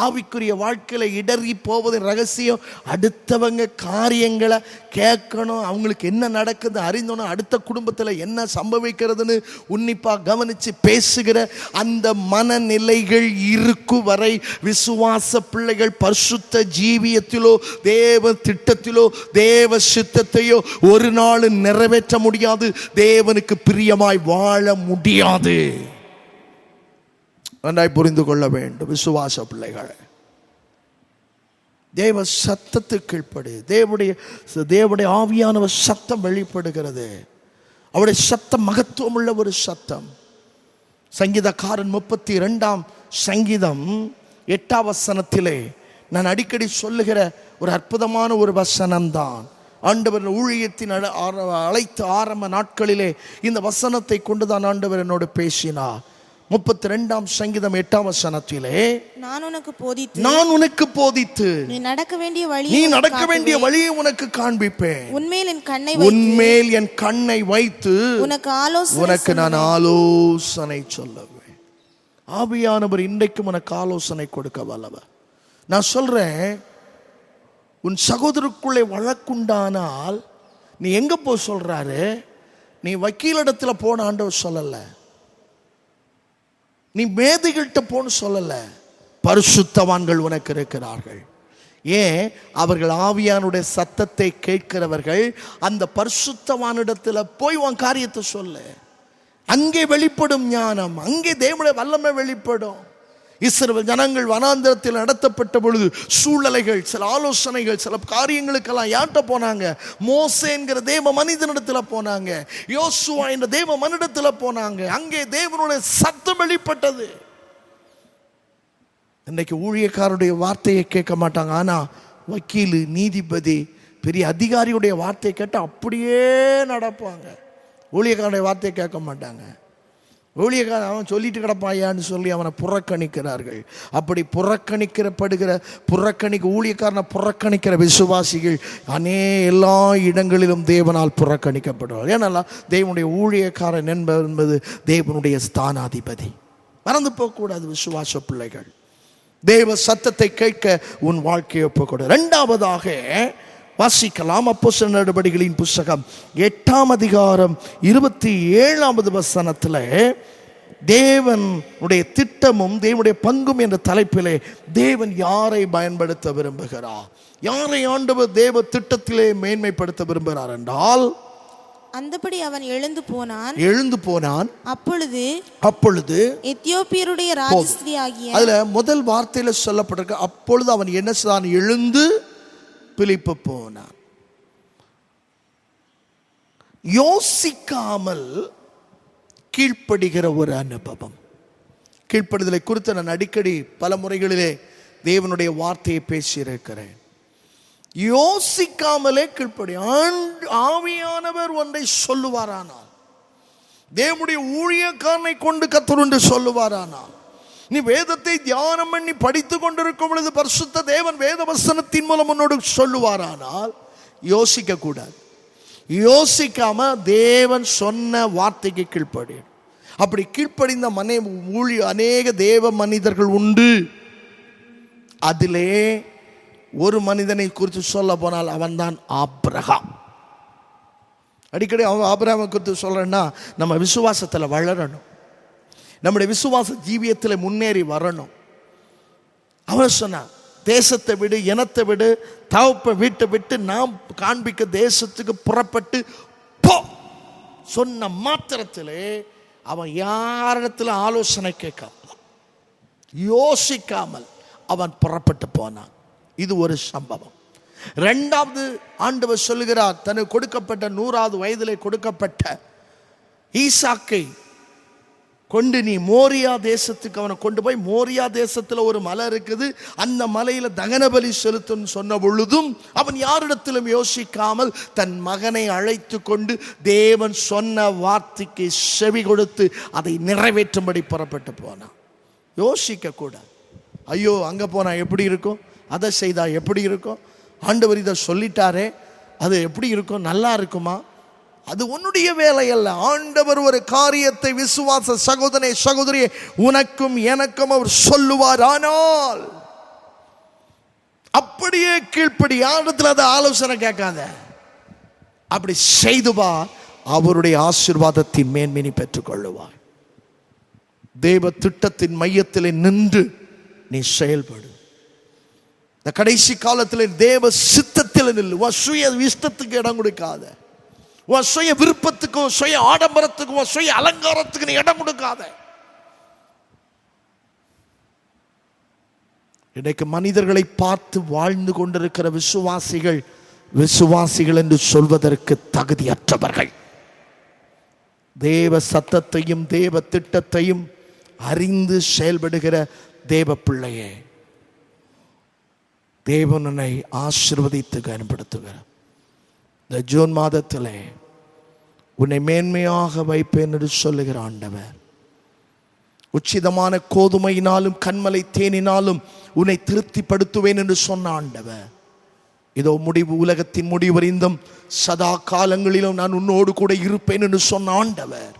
ஆவிக்குரிய வாழ்க்கையில இடறி போவதின் ரகசியம் அடுத்தவங்க காரியங்களை கேட்கணும். அவங்களுக்கு என்ன நடக்குது அறிந்தோம். அடுத்த குடும்பத்தில் என்ன சம்பவிக்கிறதுன்னு உன்னிப்பாக கவனித்து பேசுகிற அந்த மனநிலைகள் இருக்கும் வரை விசுவாச பிள்ளைகள் பரிசுத்த ஜீவியத்திலோ தேவ திட்டத்திலோ தேவ சித்தத்தையோ ஒரு நாள் நிறைவேற்ற முடியாது. தேவனுக்கு பிரியமாய் வாழ முடியாது. நன்றாய் புரிந்து கொள்ள வேண்டும் விசுவாச பிள்ளைகளை. தேவ சத்தத்துக்கு கீழ்ப்படு. தேவனுடைய ஆவியானவர் சத்தம் வெளிப்படுகிறது. அவருடைய சத்தம் மகத்துவம் உள்ள ஒரு சத்தம். சங்கீதக்காரன் 32ஆம் சங்கீதம் 8ஆம் வசனத்திலே நான் அடிக்கடி சொல்லுகிற ஒரு அற்புதமான ஒரு வசனம்தான். ஆண்டவர் ஊழியத்தின் அழைத்த ஆரம்ப நாட்களிலே இந்த வசனத்தை கொண்டுதான் ஆண்டவர் என்னோடு பேசினார். 32ஆம் சங்கீதம் 8ஆம் வசனத்திலே நான் உனக்கு போதித்து நீ நடக்க வேண்டிய வழியை உனக்கு காண்பிப்பேன். உன்மேல் என் கண்ணை வைத்து உனக்கு நான் ஆலோசனை சொல்லுவேன். ஆவியானவர் இன்றைக்கும் உனக்கு ஆலோசனை கொடுக்க வல்லவர். நான் சொல்றேன், உன் சகோதரருக்குள்ளே வழக்குண்டானால் நீ எங்க போ சொல்றாரு? நீ வக்கீலிடத்துல போன ஆண்டவர் சொல்லல, நீ மேதைகள்கிட்ட போன்னு சொல்லல. பரிசுத்தவான்கள் உனக்கு இருக்கிறார்கள். ஏன்? அவர்கள் ஆவியானுடைய சத்தத்தை கேட்கிறவர்கள். அந்த பரிசுத்தவானிடத்துல போய் உன் காரியத்தை சொல்லு. அங்கே வெளிப்படும் ஞானம், அங்கே தேவனுடைய வல்லமை வெளிப்படும். இஸ்ரவேல் ஜனங்கள் வனாந்திரத்தில் நடத்தப்பட்ட பொழுது சூழ்நிலைகள், சில ஆலோசனைகள், சில காரியங்களுக்கெல்லாம் யார்கிட்ட போனாங்க? மோசே என்கிற தேவ மனிதனிடத்தில் போனாங்க. யோசுவா என்ற தேவ மனிதத்தில் போனாங்க. அங்கே தேவனுடைய சத்தம் வெளிப்பட்டது. இன்னைக்கு ஊழியக்காரருடைய வார்த்தையை கேட்க மாட்டாங்க. ஆனா வக்கீல், நீதிபதி, பெரிய அதிகாரியுடைய வார்த்தையை கேட்டால் அப்படியே நடப்பாங்க. ஊழியக்காரருடைய வார்த்தையை கேட்க மாட்டாங்க. ஊழியக்காரன் அவன் சொல்லிட்டு கிடப்பாயான்னு சொல்லி அவனை புறக்கணிக்கிறார்கள். அப்படி ஊழியக்காரனை புறக்கணிக்கிற விசுவாசிகள் எல்லா இடங்களிலும் தேவனால் புறக்கணிக்கப்படுவார். ஏன்னா தேவனுடைய ஊழியக்காரன் என்பது தேவனுடைய ஸ்தானாதிபதி. மறந்து போகக்கூடாது விசுவாச பிள்ளைகள். தேவ சத்தத்தை கேட்க உன் வாழ்க்கையை ஒப்புக்கொடு. இரண்டாவதாக வாசிக்கலாம். அப்போஸ்தலர் நடபடிகளின் புஸ்தகம் 8ஆம் அதிகாரம் 27ஆவது வசனத்தில் தேவனுடைய திட்டமும் தேவனுடைய பங்கும் என்ற தலைப்பிலே தேவன் யாரை பயன்படுத்த விரும்புகிறார், யாரை ஆண்டவர் தேவ திட்டத்திலே மேன்மைப்படுத்த விரும்புகிறார் என்றால், அந்தபடி அவன் எழுந்து போனான். அப்பொழுது எத்தியோப்பியருடைய ராஜஸ்திரி ஆகிய, அதுல முதல் வார்த்தையில சொல்லப்பட்டிருக்கு, அப்பொழுது அவன் என்ன செய்தான்? எழுந்து பிலிப்பு போனான். யோசிக்காமல் கீழ்ப்படுகிற ஒரு அனுபவம். கீழ்ப்படுதலை குறித்து நான் அடிக்கடி பல முறைகளிலே தேவனுடைய வார்த்தையை பேசியிருக்கிறேன். யோசிக்காமலே கீழ்ப்படி. ஆவியானவர் ஒன்றை சொல்லுவாரானால், தேவனுடைய ஊழியக்காரனை கொண்டு கர்த்தர் ஒன்று சொல்லுவாரானால், நீ வேதத்தை தியானம் பண்ணி படித்து கொண்டிருக்கும் பொழுது பரிசுத்த தேவன் வேத வசனத்தின் மூலம் உன்னோடு சொல்லுவாரானால் யோசிக்க கூடாது. யோசிக்காம தேவன் சொன்ன வார்த்தைக்கு கீழ்ப்படி. அப்படி கீழ்ப்படிந்த அநேக தேவ மனிதர்கள் உண்டு. அதிலே ஒரு மனிதனை குறித்து சொல்ல போனால் அவன்தான் ஆபிரகாம். அடிக்கடி ஆபிரகாமை குறித்து சொல்றேன்னா, நம்ம விசுவாசத்தில் வளரணும், நம்முடைய விசுவாச ஜீவியத்தில் முன்னேறி வரணும். அவர் சொன்னார், தேசத்தை விடு, இனத்தை விடு, தகப்ப வீட்டை விட்டு நாம் காண்பிக்க தேசத்துக்கு புறப்பட்டு போ சொன்ன மாத்திரத்திலே அவன் யாரிடத்தில் ஆலோசனை கேட்காமல் யோசிக்காமல் அவன் புறப்பட்டு போனான். இது ஒரு சம்பவம். இரண்டாவது ஆண்டவர் சொல்லுகிறார், தனக்கு கொடுக்கப்பட்ட 100வது வயதிலே கொடுக்கப்பட்ட ஈசாக்கை கொண்டு நீ மோரியா தேசத்துக்கு அவனை கொண்டு போய், மோரியா தேசத்தில் ஒரு மலை இருக்குது, அந்த மலையில தகன பலி செலுத்துன்னு சொன்ன பொழுதும் அவன் யாரிடத்திலும் யோசிக்காமல் தன் மகனை அழைத்து கொண்டு தேவன் சொன்ன வார்த்தைக்கு செவி கொடுத்து அதை நிறைவேற்றும்படி புறப்பட்டு போனான். யோசிக்க கூட, ஐயோ அங்க போனா எப்படி இருக்கும், அதை செய்தா எப்படி இருக்கும், ஆண்டவர் இதை சொல்லிட்டாரே அது எப்படி இருக்கும், நல்லா இருக்குமா? அது உன்னுடைய வேலை அல்ல. ஆண்டவர் ஒரு காரியத்தை விசுவாச சகோதரனே சகோதரியே உனக்கும் எனக்கும் அவர் சொல்லுவார். ஆனால் அப்படியே கீழ்ப்படி, யாரிடத்தில் அதை ஆலோசனை கேட்காத, அப்படி செய்து வா, அவருடைய ஆசீர்வாதத்தின் மேன்மையை பெற்றுக் கொள்ளுவார். தேவ திட்டத்தின் மையத்தில் நின்று நீ செயல்படு. இந்த கடைசி காலத்தில் தேவ சித்தத்தில் நில்லு. சுய இஷ்டத்துக்கு இடம் கொடுக்காத, சுய விருப்பத்துக்கும் சுய ஆடம்பரத்துக்கும் சுய அலங்காரத்துக்கு நீ இடம் கொடுக்காத. இன்றைக்கு மனிதர்களை பார்த்து வாழ்ந்து கொண்டிருக்கிற விசுவாசிகள் விசுவாசிகள் என்று சொல்வதற்கு தகுதியற்றவர்கள். தேவ சத்தத்தையும் தேவ திட்டத்தையும் அறிந்து செயல்படுகிற தேவ பிள்ளையே, தேவனை ஆசீர்வதித்து கனப்படுத்துகிறார். இந்த ஜூன் மாதத்திலே உன்னை மேன்மையாக வைப்பேன் என்று சொல்லுகிற ஆண்டவர், உச்சிதமான கோதுமையினாலும் கண்மலை தேனினாலும் உன்னை திருப்திப்படுத்துவேன் என்று சொன்ன ஆண்டவர், இதோ முடிவு உலகத்தின் முடிவறிந்தும் சதா காலங்களிலும் நான் உன்னோடு கூட இருப்பேன் என்று சொன்ன ஆண்டவர்,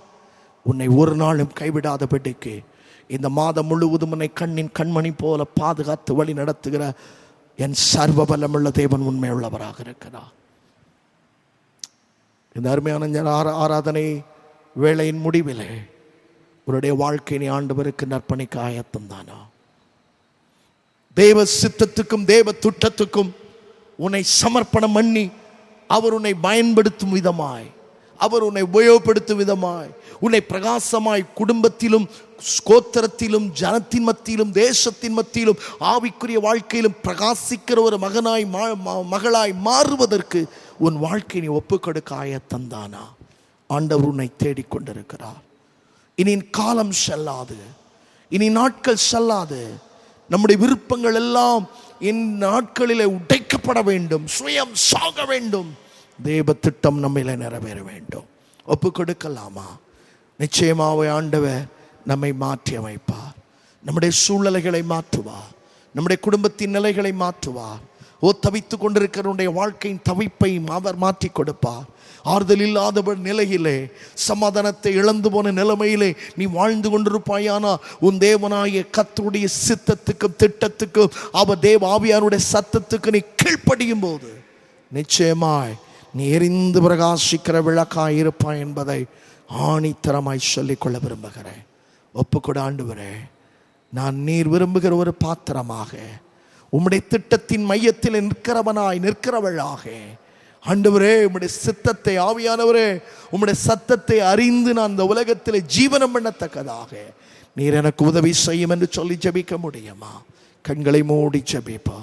உன்னை ஒரு நாளும் கைவிடாதபடிக்கு இந்த மாதம் முழுவதும் உன்னை கண்ணின் கண்மணி போல பாதுகாத்து வழி நடத்துகிற என் சர்வ பலமுள்ள தேவன் உண்மையுள்ளவராக இருக்கிறார். இந்த அருமையான ஆராதனை வேளையின் முடிவிலே உன்னுடைய வாழ்க்கையை ஆண்டவருக்கு நற்பணிக்க ஆயத்தம் தானா? தேவ சித்தத்துக்கும் தேவ திட்டத்துக்கும் உன்னை சமர்ப்பணம் பண்ணி அவர் உன்னை பயன்படுத்தும் விதமாய், அவர் உன்னை உபயோகப்படுத்தும் விதமாய், உன்னை பிரகாசமாய் குடும்பத்திலும் கோத்திரத்திலும் ஜனத்தின் மத்தியிலும் தேசத்தின் மத்தியிலும் ஆவிக்குரிய வாழ்க்கையிலும் பிரகாசிக்கிற ஒரு மகனாய் மகளாய் மாறுவதற்கு உன் வாழ்க்கையை ஒப்புக் கொடுக்க ஆயத்தந்தானா? ஆண்டவர் உன்னை தேடிக்கொண்டிருக்கிறார். இனி காலம் செல்லாது, இனி நாட்கள் செல்லாது. நம்முடைய விருப்பங்கள் எல்லாம் இந்நாட்களிலே உடைக்கப்பட வேண்டும், சுயம் சாக வேண்டும். தேவ திட்டம் நம்மிலே நிறைவேற வேண்டும். ஒப்பு கொடுக்கலாமா? நிச்சயமாவே ஆண்டவர் நம்மை மாற்றி அமைப்பார். நம்முடைய சூழ்நிலைகளை மாற்றுவார், நம்முடைய குடும்பத்தின் நிலைகளை மாற்றுவார். தவித்துக் கொண்டிருக்கிற வாழ்க்கையின் தவிப்பையும் அவர் மாற்றி கொடுப்பார். ஆறுதல் இல்லாத நிலையிலே, சமாதானத்தை இழந்து போன நிலைமையிலே நீ வாழ்ந்து கொண்டிருப்பாயானா, உன் தேவனாய கர்த்தருடைய சித்தத்துக்கும் திட்டத்துக்கும் அவர் தேவ ஆவியாருடைய சத்தத்துக்கு நீ கீழ்ப்படியும் போது நிச்சயமாய் நீ எரிந்து பிரகாசிக்கிற விளக்காய் இருப்பாய் என்பதை ஆணித்தரமாய் சொல்லிக்கொள்ள விரும்புகிறேன். ஒப்புக்கொடு ஆண்டவரே, நான் நீர் விரும்புகிற ஒரு பாத்திரமாக, உம்முடைய திட்டத்தின் மையத்தில் நிற்கிறவளாக ஆண்டவரே, உம்முடைய சித்தத்தை, ஆவியானவரே உம்முடைய சத்தத்தை அறிந்து நான் இந்த உலகத்தில் ஜீவனம் பண்ணத்தக்கதாக நீர் எனக்கு உதவி செய்யும் என்று சொல்லி ஜெபிக்க முடியுமா? கண்களை மூடி ஜெபிப்பா.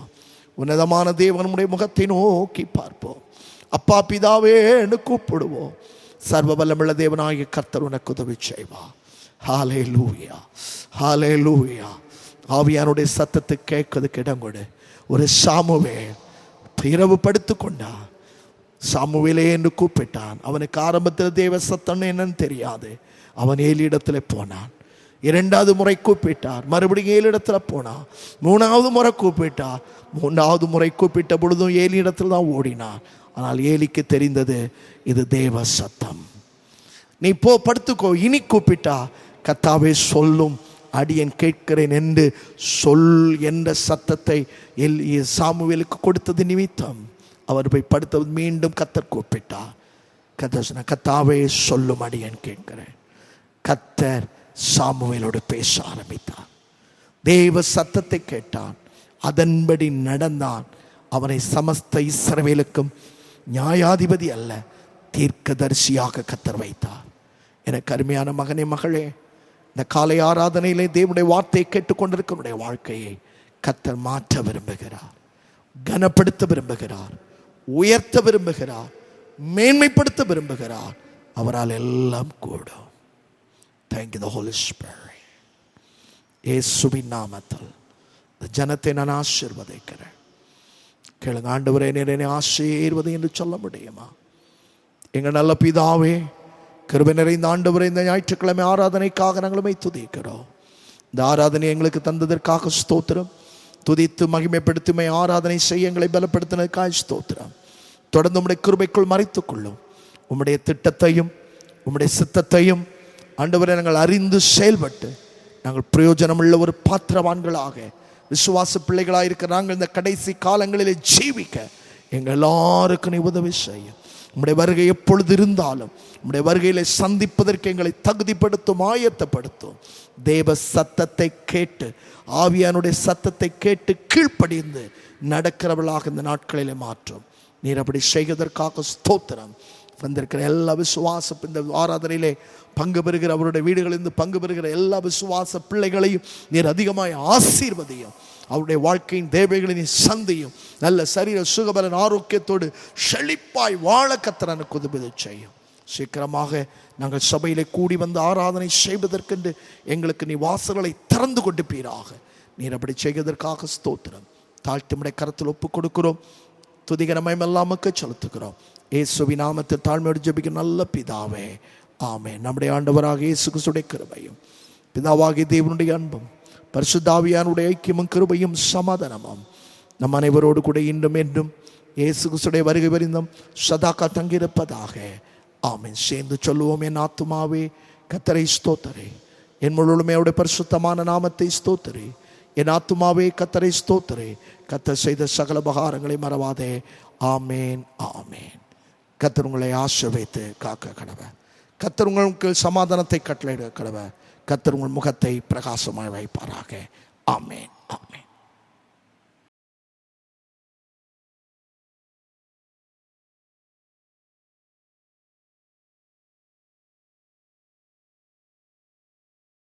உன்னதமான தேவனுடைய முகத்தை நோக்கி பார்ப்போம். அப்பா பிதாவே என்று கூப்பிடுவோம். சர்வ வல்லமுள்ள தேவனாகிய கர்த்தர் உனக்கு உதவி செய்வா. ஹல்லேலூயா, ஹல்லேலூயா. ஆவியானுடைய சத்தத்தை கேட்கறதுக்கு இடம் கொடு. ஒரு சாமுவேல் இரவு படுத்து கொண்டான். சாமுவேலே என்று கூப்பிட்டான். அவனுக்கு ஆரம்பத்தில் தேவ சத்தம் என்னன்னு தெரியாது. அவன் ஏலியிடத்தில் போனான். இரண்டாவது முறை கூப்பிட்டார், மறுபடியும் ஏலியிடத்தில் போனான். மூணாவது முறை கூப்பிட்டார். மூன்றாவது முறை கூப்பிட்ட பொழுதும் ஏலியிடத்தில் தான் ஓடினான். ஆனால் ஏலிக்கு தெரிந்தது இது தேவ சத்தம். நீ போ படுத்துக்கோ. இனி கூப்பிட்டா கர்த்தாவே சொல்லும், அடியேன் கேட்கிறேன் என்று சொல் என்ற சத்தத்தை சாமுவேலுக்கு கொடுத்தது நிமித்தம் அவர் போய் படுத்த மீண்டும் கர்த்தர் கூப்பிட்டார். கர்த்தாவே சொல்லும், அடியேன் கேட்கிறேன். கர்த்தர் சாமுவேலோடு பேச ஆரம்பித்தார். தேவ சத்தத்தை கேட்டான், அதன்படி நடந்தான். அவனை சமஸ்த இஸ்ரவேலுக்கும் நியாயாதிபதி அல்ல, தீர்க்கதரிசியாக கர்த்தர் வைத்தார். எனக்கு அருமையான மகனே மகளே, இந்த காலை ஆராதனையிலே தேவனுடைய வார்த்தையை கேட்டுக்கொண்டிருக்கிற வாழ்க்கையை கர்த்தர் மாற்ற விரும்புகிறார், கனப்படுத்த விரும்புகிறார், உயர்த்த விரும்புகிறார், மேன்மைப்படுத்த விரும்புகிறார். அவரால் எல்லாம் கூடும். Thank you, the Holy Spirit. இயேசுவின் நாமத்தில் இந்த ஜனத்தை நான் ஆசீர்வதிக்கிறேன். கேளுங்க, ஆண்டவரே நீர் என்னை ஆசீர்வதி என்று சொல்ல முடியுமா? எங்கள் நல்ல பிதாவே, கிருபை நிறைந்த ஆண்டவரே, இந்த ஞாயிற்றுக்கிழமை ஆராதனைக்காக நாங்களுமே துதிக்கிறோம். இந்த ஆராதனை எங்களுக்கு தந்ததற்காக ஸ்தோத்திரம். துதித்து மகிமைப்படுத்துமை ஆராதனை செய்ய எங்களை பலப்படுத்தினதுக்காக ஸ்தோத்திரம். தொடர்ந்து உம்முடைய கிருபைக்குள் மறைத்துக் கொள்ளும். உம்முடைய திட்டத்தையும் உம்முடைய சித்தத்தையும் ஆண்டவரை நாங்கள் அறிந்து செயல்பட்டு நாங்கள் பிரயோஜனமுள்ள ஒரு பாத்திரவான்களாக, விசுவாச பிள்ளைகளாக இருக்கிற நாங்கள் இந்த கடைசி காலங்களிலே ஜீவிக்க எங்கள் எல்லாருக்கும் நீ உதவி செய்யும். உம்முடைய வருகை எப்பொழுது இருந்தாலும் உம்முடைய வருகையிலே சந்திப்பதற்கு எங்களை தகுதிப்படுத்தும், ஆயத்தப்படுத்தும். தேவ சத்தத்தை கேட்டு, ஆவியானுடைய சத்தத்தை கேட்டு கீழ்ப்படிந்து நடக்கிறவர்களாக இந்த நாட்களிலே மாற்றும். நீர் அப்படி செய்வதற்காக ஸ்தோத்திரம். வந்திருக்கிற எல்லா விசுவாச, இந்த ஆராதனையிலே பங்கு பெறுகிற, அவருடைய வீடுகளிலிருந்து பங்கு பெறுகிற எல்லா விசுவாச பிள்ளைகளையும் நீர் அதிகமாய் ஆசீர்வதியும். அவருடைய வாழ்க்கையின் தேவைகளை நீ சந்தியும். நல்ல சரீர சுகபலன் ஆரோக்கியத்தோடு செழிப்பாய் வாழ கர்த்தருக்கு உதவி செய்யும். சீக்கிரமாக நாங்கள் சபையிலே கூடி வந்து ஆராதனை செய்வதற்கென்று எங்களுக்கு நீ வாசல்களை திறந்து கொடுப்பீராக. நீர் அப்படி செய்வதற்காக ஸ்தோத்திரம். தாழ்த்திமுடைய கரத்தில் ஒப்புக் கொடுக்கிறோம். துதிகரமயம் எல்லாமுக்கு செலுத்துகிறோம். இயேசுவின் நாமத்தில் தாழ்மையோடு ஜெபிக்கும் நல்ல பிதாவே, ஆமென். நம்முடைய ஆண்டவராக இயேசு கிறிஸ்துவின் கிருபையும் பிதாவாகிய தேவனுடைய அன்பும் பரிசுத்த ஆவியானுடைய ஐக்கியமும் கிருபையும் சமாதானமும் நம் அனைவரோடு கூட இன்றும் என்றும் இயேசு கிறிஸ்துவின் வருகை வரைந்தும் சதாக்கா தங்கியிருப்பதாக. ஆமென். சேர்ந்து சொல்லுவோம். என் ஆத்துமாவே கர்த்தரை ஸ்தோத்திரி, என் முழுமே அவருடைய பரிசுத்தமான நாமத்தை ஸ்தோத்திரி. என் ஆத்துமாவே கர்த்தரை ஸ்தோத்திரி, கர்த்தர் செய்த சகல உபகாரங்களை மறவாதே. ஆமேன், ஆமேன். கர்த்தர் உங்களை ஆசீர்வதித்து காக்க கடவர். கர்த்தர் உங்களுக்கு சமாதானத்தை கட்டளையிட கடவர். கர்த்தர் உங்கள் முகத்தை பிரகாசமாய் வைப்பாராக. ஆமேன், ஆமேன்.